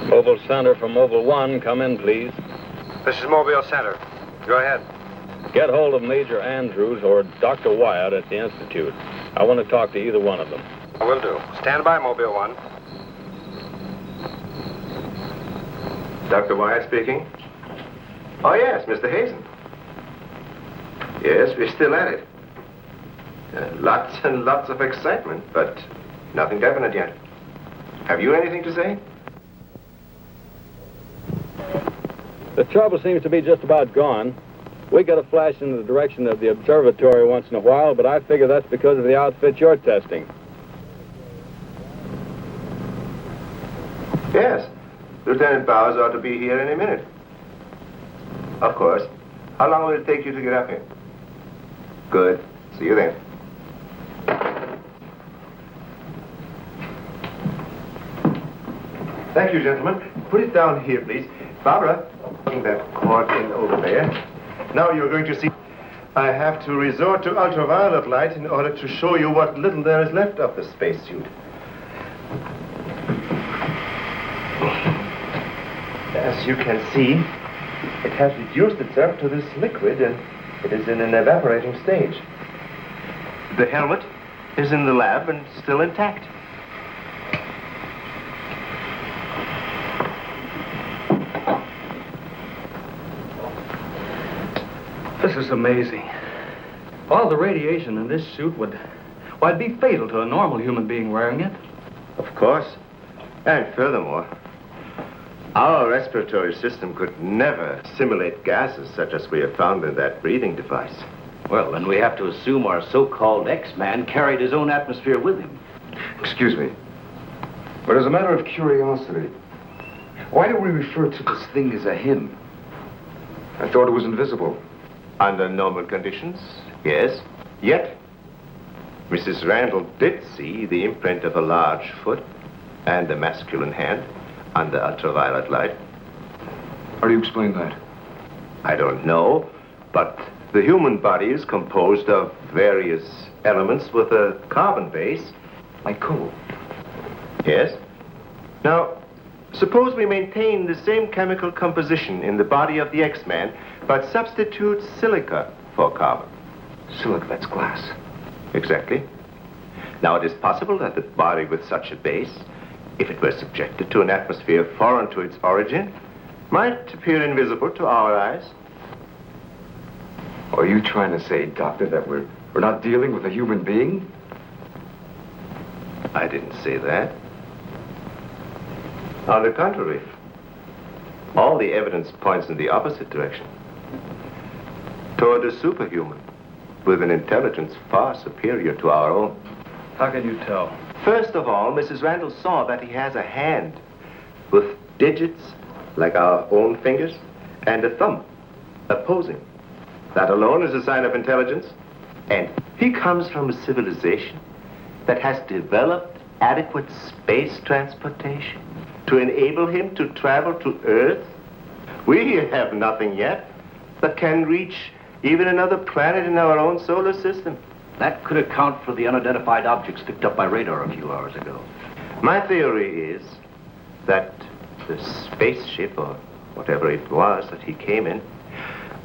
S4: Mobile Center from Mobile 1, come in, please.
S5: This is Mobile Center. Go ahead.
S4: Get hold of Major Andrews or Dr. Wyatt at the Institute. I want to talk to either one of them.
S5: I will do. Stand by, Mobile 1.
S15: Dr. Wyatt speaking. Oh, yes, Mr. Hazen. Yes, we're still at it. Lots and lots of excitement, but nothing definite yet. Have you anything to say?
S4: The trouble seems to be just about gone. We get a flash in the direction of the observatory once in a while, but I figure that's because of the outfit you're testing.
S15: Yes. Lieutenant Bowers ought to be here any minute. Of course. How long will it take you to get up here? Good. See you then. Thank you, gentlemen. Put it down here, please. Barbara, putting that cord in over there. Now you're going to see. I have to resort to ultraviolet light in order to show you what little there is left of the spacesuit. As you can see, it has reduced itself to this liquid and it is in an evaporating stage. The helmet is in the lab and still intact.
S8: This is amazing. All the radiation in this suit would be fatal to a normal human being wearing it.
S15: Of course. And furthermore, our respiratory system could never simulate gases such as we have found in that breathing device.
S8: Well, then we have to assume our so-called X-Man carried his own atmosphere with him.
S9: Excuse me, but as a matter of curiosity, why do we refer to this thing as a him? I thought it was invisible.
S15: Under normal conditions, yes. Yet, Mrs. Randall did see the imprint of a large foot and a masculine hand under ultraviolet light.
S9: How do you explain that?
S15: I don't know, but the human body is composed of various elements with a carbon base.
S9: Like coal?
S15: Yes. Now, suppose we maintain the same chemical composition in the body of the X-Man, but substitute silica for carbon.
S9: Silica, that's glass.
S15: Exactly. Now, it is possible that the body with such a base, if it were subjected to an atmosphere foreign to its origin, might appear invisible to our eyes.
S9: Are you trying to say, Doctor, that we're not dealing with a human being?
S15: I didn't say that. On the contrary, all the evidence points in the opposite direction. Toward a superhuman, with an intelligence far superior to our own.
S8: How can you tell?
S15: First of all, Mrs. Randall saw that he has a hand with digits like our own fingers and a thumb opposing. That alone is a sign of intelligence. And he comes from a civilization that has developed adequate space transportation to enable him to travel to Earth. We have nothing yet that can reach even another planet in our own solar system.
S8: That could account for the unidentified objects picked up by radar a few hours ago.
S15: My theory is that the spaceship, or whatever it was that he came in,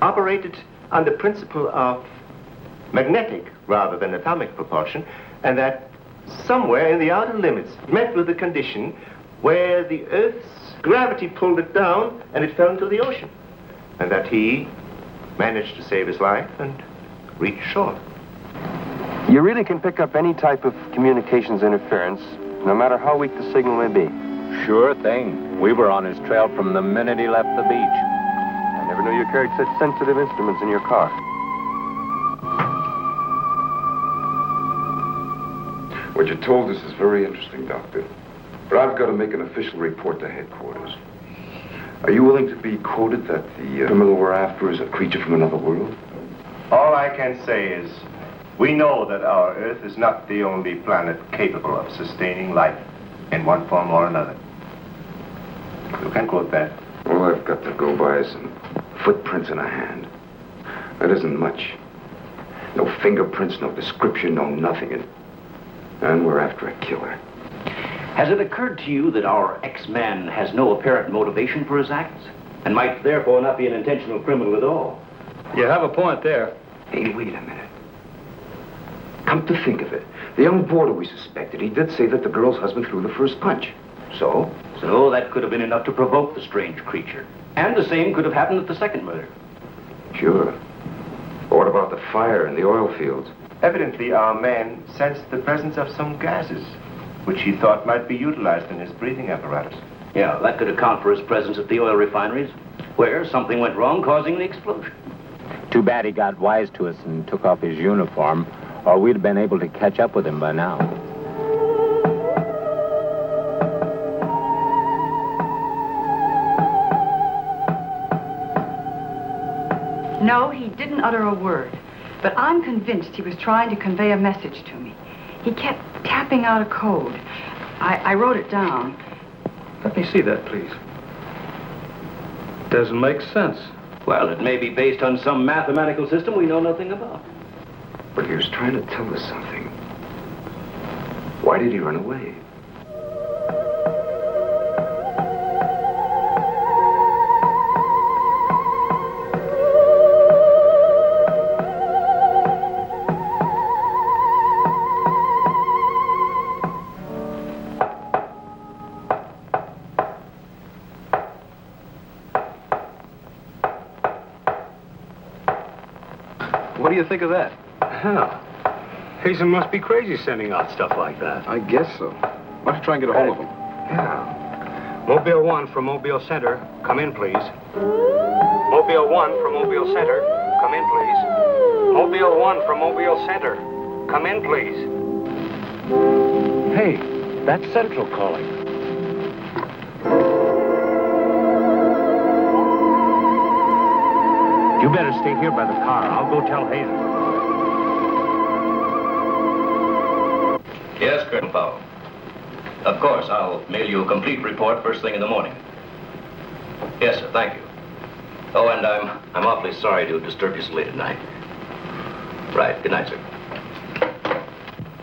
S15: operated on the principle of magnetic rather than atomic propulsion, and that somewhere in the outer limits met with a condition where the Earth's gravity pulled it down and it fell into the ocean, and that he managed to save his life and reach shore.
S1: You really can pick up any type of communications interference, no matter how weak the signal may be.
S11: Sure thing. We were on his trail from the minute he left the beach.
S1: I never knew you carried such sensitive instruments in your car.
S9: What you told us is very interesting, Doctor. But I've got to make an official report to headquarters. Are you willing to be quoted that the criminal we're after is a creature from another world?
S15: All I can say is, we know that our Earth is not the only planet capable of sustaining life in one form or another. You can quote that.
S9: All I've got to go by is some footprints in a hand. That isn't much. No fingerprints, no description, no nothing. And we're after a killer.
S8: Has it occurred to you that our X-Man has no apparent motivation for his acts, and might therefore not be an intentional criminal at all? You have a point there.
S9: Hey, wait a minute. Come to think of it, the young boarder we suspected, he did say that the girl's husband threw the first punch. So?
S8: So that could have been enough to provoke the strange creature. And the same could have happened at the second murder.
S9: Sure. But what about the fire in the oil fields?
S15: Evidently, our man sensed the presence of some gases, which he thought might be utilized in his breathing apparatus.
S8: Yeah, that could account for his presence at the oil refineries, where something went wrong, causing the explosion.
S11: Too bad he got wise to us and took off his uniform, or we'd have been able to catch up with him by now.
S16: No, he didn't utter a word. but I'm convinced he was trying to convey a message to me. He kept tapping out a code. I wrote it down.
S13: Let me see that, please. Doesn't make sense.
S8: Well, it may be based on some mathematical system we know nothing about.
S9: But he was trying to tell us something. Why did he run away?
S8: What do you think of that?
S13: Hell, Hazen must be crazy sending out stuff like that.
S8: I guess so. Why don't you try and get a hold of him?
S13: Yeah. Mobile 1 from Mobile Center. Come in, please. Mobile 1 from Mobile Center. Come in, please. Mobile 1 from Mobile Center. Come in, please. Hey, that's Central calling. You better stay here by the car. I'll go tell Hazen.
S11: Yes, Kip Champeaux. Of course, I'll mail you a complete report first thing in the morning. Yes, sir, thank you. Oh, and I'm awfully sorry to disturb you so late at night. Right, good night, sir.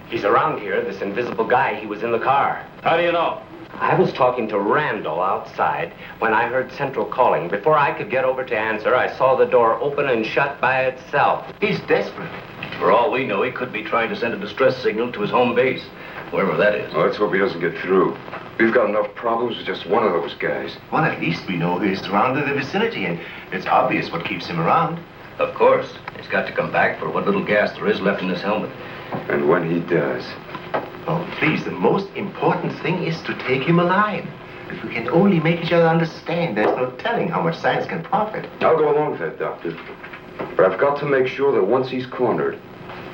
S8: He's around here, this invisible guy. He was in the car.
S11: How do you know?
S8: I was talking to Randall outside when I heard Central calling. Before I could get over to answer, I saw the door open and shut by itself.
S11: He's desperate. For all we know, he could be trying to send a distress signal to his home base, wherever that is.
S9: Well, let's hope he doesn't get through. We've got enough problems with just one of those guys.
S15: Well, at least we know he's around in the vicinity, and it's obvious what keeps him around.
S11: Of course. He's got to come back for what little gas there is left in his helmet.
S9: And when he does...
S15: Oh, please, the most important thing is to take him alive. If we can only make each other understand, there's no telling how much science can profit.
S9: I'll go along with that, Doctor. But I've got to make sure that once he's cornered,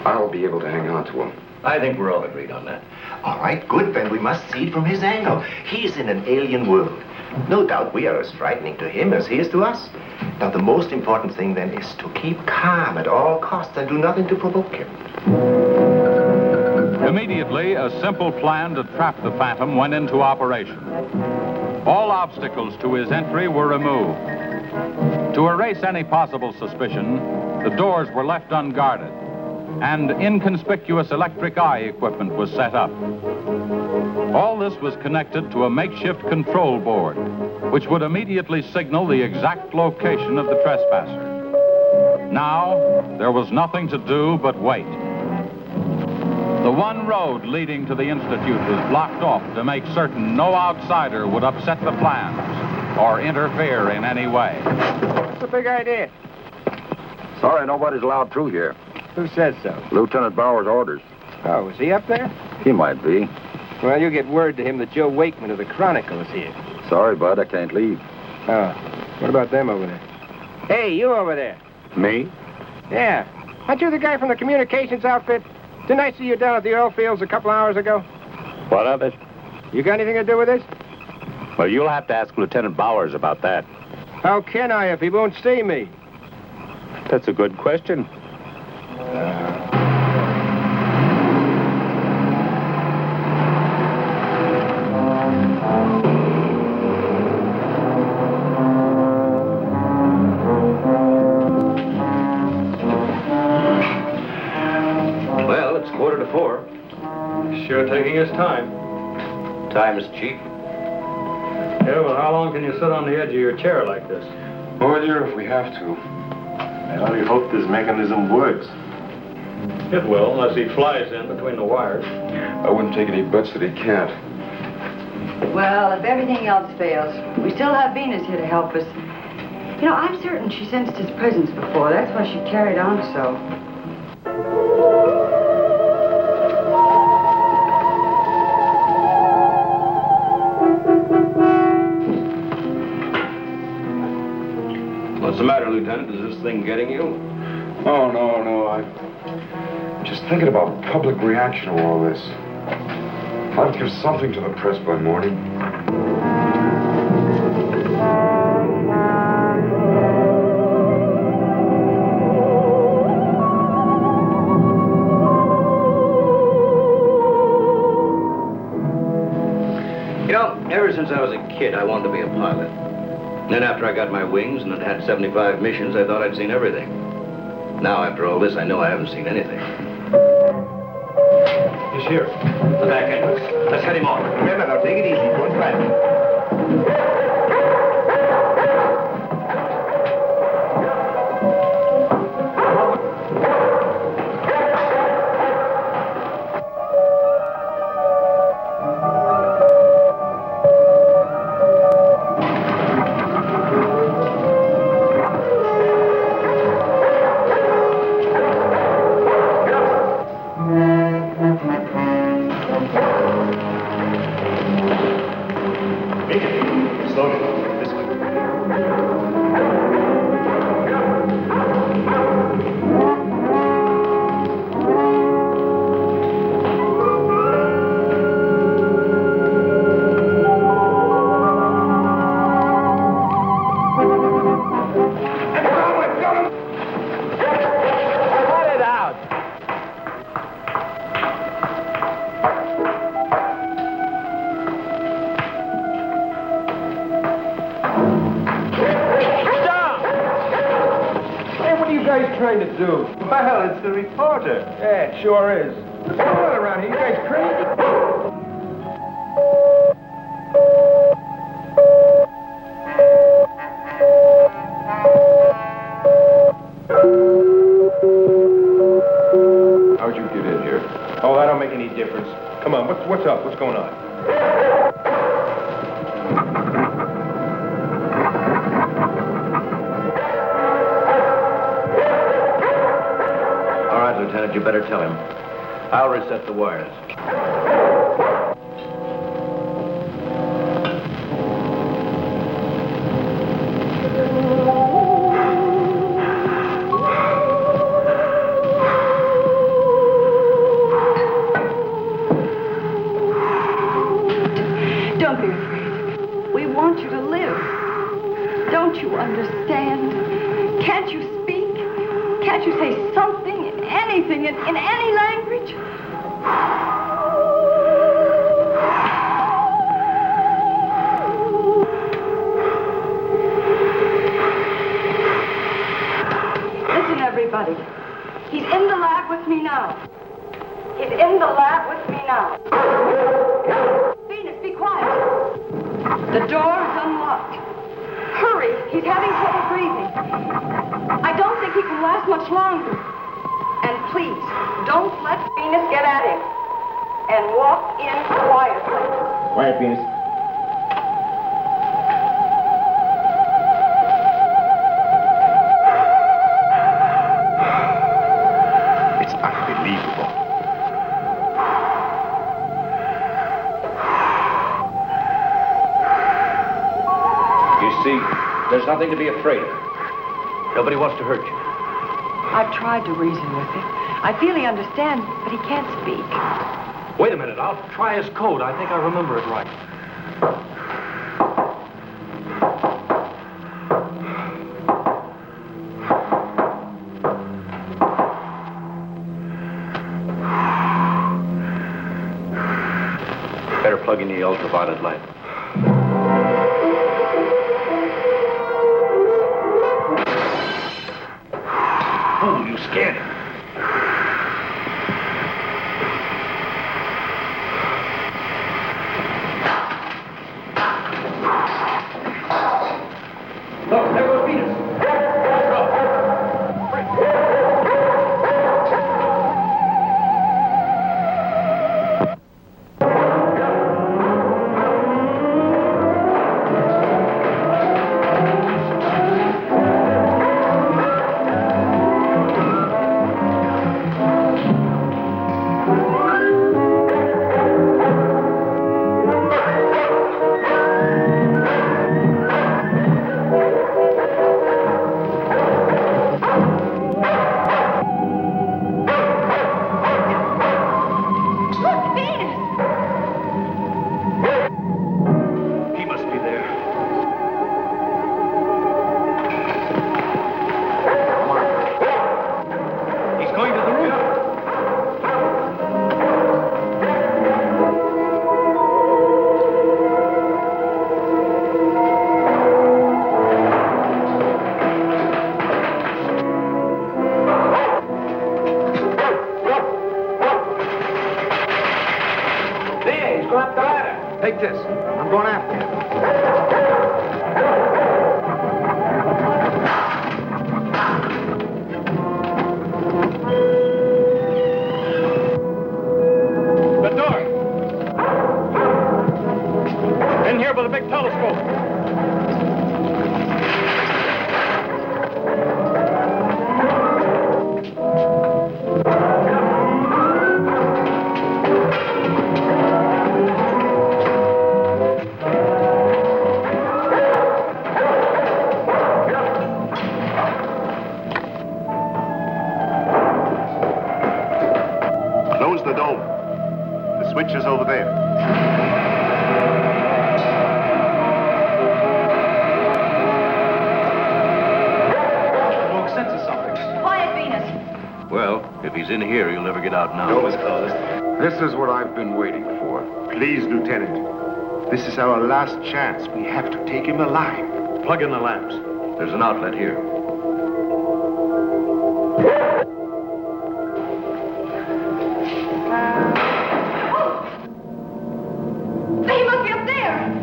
S9: I'll be able to hang on to him.
S11: I think we're all agreed on that.
S15: All right, good, then we must see it from his angle. He's in an alien world. No doubt we are as frightening to him as he is to us. Now, the most important thing, then, is to keep calm at all costs and do nothing to provoke him.
S3: Immediately, a simple plan to trap the Phantom went into operation. All obstacles to his entry were removed. To erase any possible suspicion, the doors were left unguarded, and inconspicuous electric eye equipment was set up. All this was connected to a makeshift control board, which would immediately signal the exact location of the trespasser. Now, there was nothing to do but wait. The one road leading to the Institute was blocked off to make certain no outsider would upset the plans or interfere in any way.
S10: What's the big idea?
S14: Sorry, nobody's allowed through here.
S10: Who says so?
S14: Lieutenant Bauer's orders.
S10: Oh, is he up there?
S14: He might be.
S10: Well, you get word to him that Joe Wakeman of the Chronicle is here.
S14: Sorry, bud, I can't leave.
S10: Oh, what about them over there? Hey, you over there.
S14: Me?
S10: Yeah. Aren't you the guy from the communications outfit? Didn't I see you down at the oil fields a couple hours ago?
S11: What of it?
S10: You got anything to do with this?
S11: Well, you'll have to ask Lieutenant Bowers about that.
S10: How can I if he won't see me?
S11: That's a good question.
S8: Well, it's 3:45.
S13: Sure taking his time.
S8: Time is cheap.
S13: Yeah, well, how long can you sit on the edge of your chair like this?
S14: Oh, dear, if we have to. I only hope this mechanism works.
S13: It will, unless he flies in between the wires.
S14: I wouldn't take any bets that he can't.
S16: Well, if everything else fails, we still have Venus here to help us. You know, I'm certain she sensed his presence before. That's why she carried on so.
S8: What's the matter, Lieutenant? Is this thing getting you?
S14: Oh, no. I'm just thinking about public reaction to all this. I'll give something to the press by morning.
S11: Then after I got my wings and had had 75 missions, I thought I'd seen everything. Now, after all this, I know I haven't seen anything.
S15: He's here. The back entrance. Let's head him off. Remember, now, take it easy. Don't crash.
S10: Trying to do?
S14: Well, it's the reporter.
S10: Yeah, it sure is. What's going on around here? You guys crazy?
S14: How'd you get in here?
S10: Oh, that don't make any difference. Come on, what's up? What's going on?
S11: Lieutenant, you better tell him. I'll reset the wires.
S16: Don't be afraid. We want you to live. Don't you understand? Can't you speak? Can't you say something? Anything in any language? Listen, everybody. He's in the lab with me now. He's in the lab with me now. Venus, be quiet. The door is unlocked. Hurry, he's having trouble breathing. I don't think he can last much longer. And please, don't let Venus get at him. And walk in quietly.
S10: Quiet, Venus.
S15: It's unbelievable.
S8: You see, there's nothing to be afraid of. Nobody wants to hurt you.
S16: I've tried to reason with him. I feel he understands, but he can't speak.
S13: Wait a minute, I'll try his code. I think I remember it right.
S11: Better plug in the ultraviolet light.
S15: Oh, you scared him.
S8: Look, there goes Venus.
S15: pictures over there.
S11: Sense of something.
S16: Quiet, Venus.
S11: Well, if he's in here, he'll never get out now.
S15: Door was closed.
S9: This is what I've been waiting for.
S15: Please, Lieutenant. This is our last chance. We have to take him alive.
S11: Plug in the lamps. There's an outlet here.
S16: He must be up there.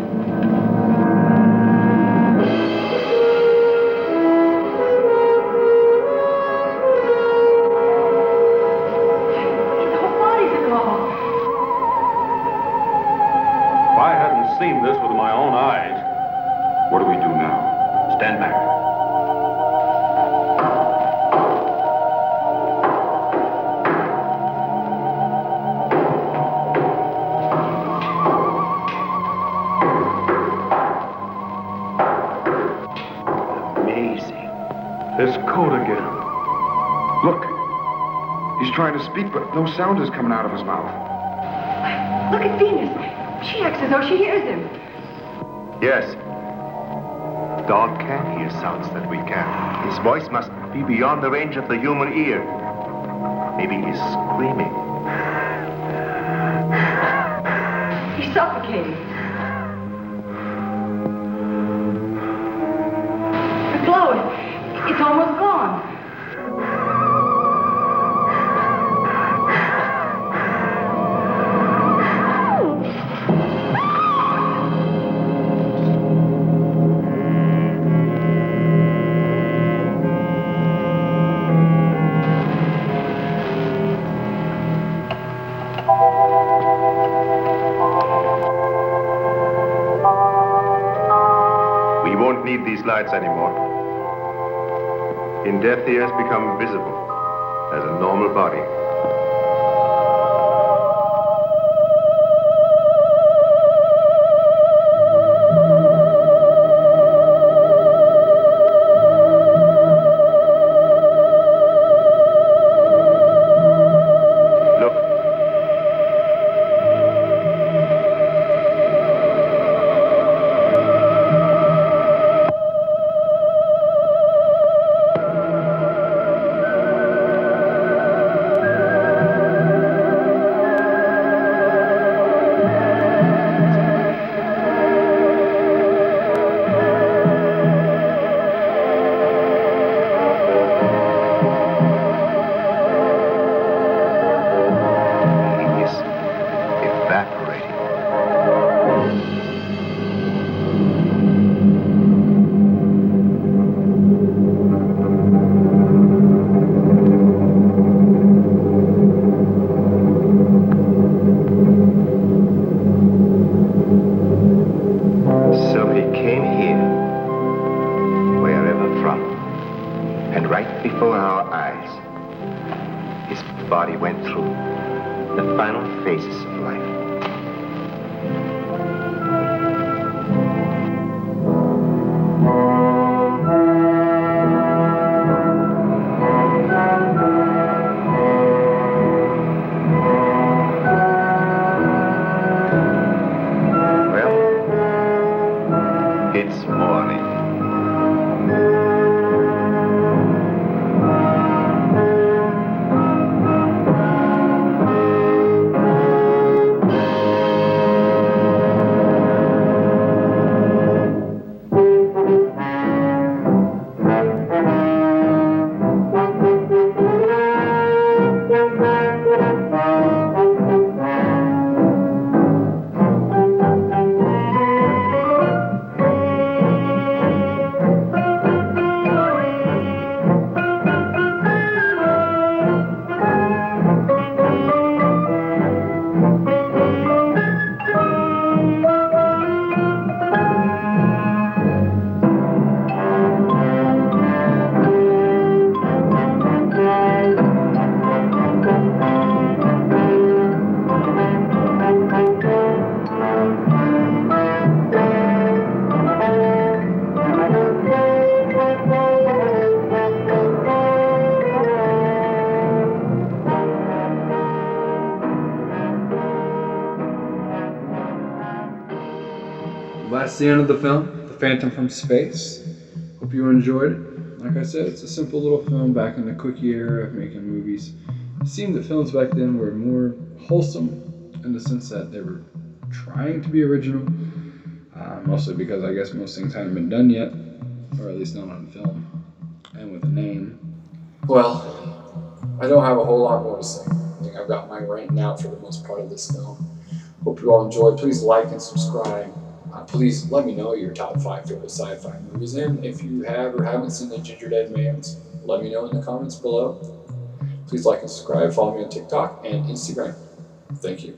S4: If I hadn't seen this with my own eyes.
S9: What do we do now?
S11: Stand back.
S15: Amazing.
S9: This code again. Look. He's trying to speak, but no sound is coming out of his mouth.
S16: Look at Venus. She acts as though she hears him.
S15: Yes. Dog can hear sounds that we can. His voice must be beyond the range of the human ear. Maybe he's screaming.
S16: He's suffocating. The glow, it's almost gone.
S15: We won't need these lights anymore. In death, he has become visible as a normal body. Body went through the final phases of life. Well, it's morning.
S2: that's the end of the film, The Phantom from Space. Hope you enjoyed it. Like I said, it's a simple little film back in the quickie era of making movies. It seemed that films back then were more wholesome in the sense that they were trying to be original, mostly because I guess most things hadn't been done yet, or at least not on film, and with a name. Well, I don't have a whole lot more to say. I think I've got my ranting out for the most part of this film. Hope you all enjoyed. Please like and subscribe. Please let me know your top 5 favorite sci-fi movies, and if you have or haven't seen the Ginger Dead Mans, let me know in the comments below. Please like and subscribe. Follow me on TikTok and Instagram. Thank you.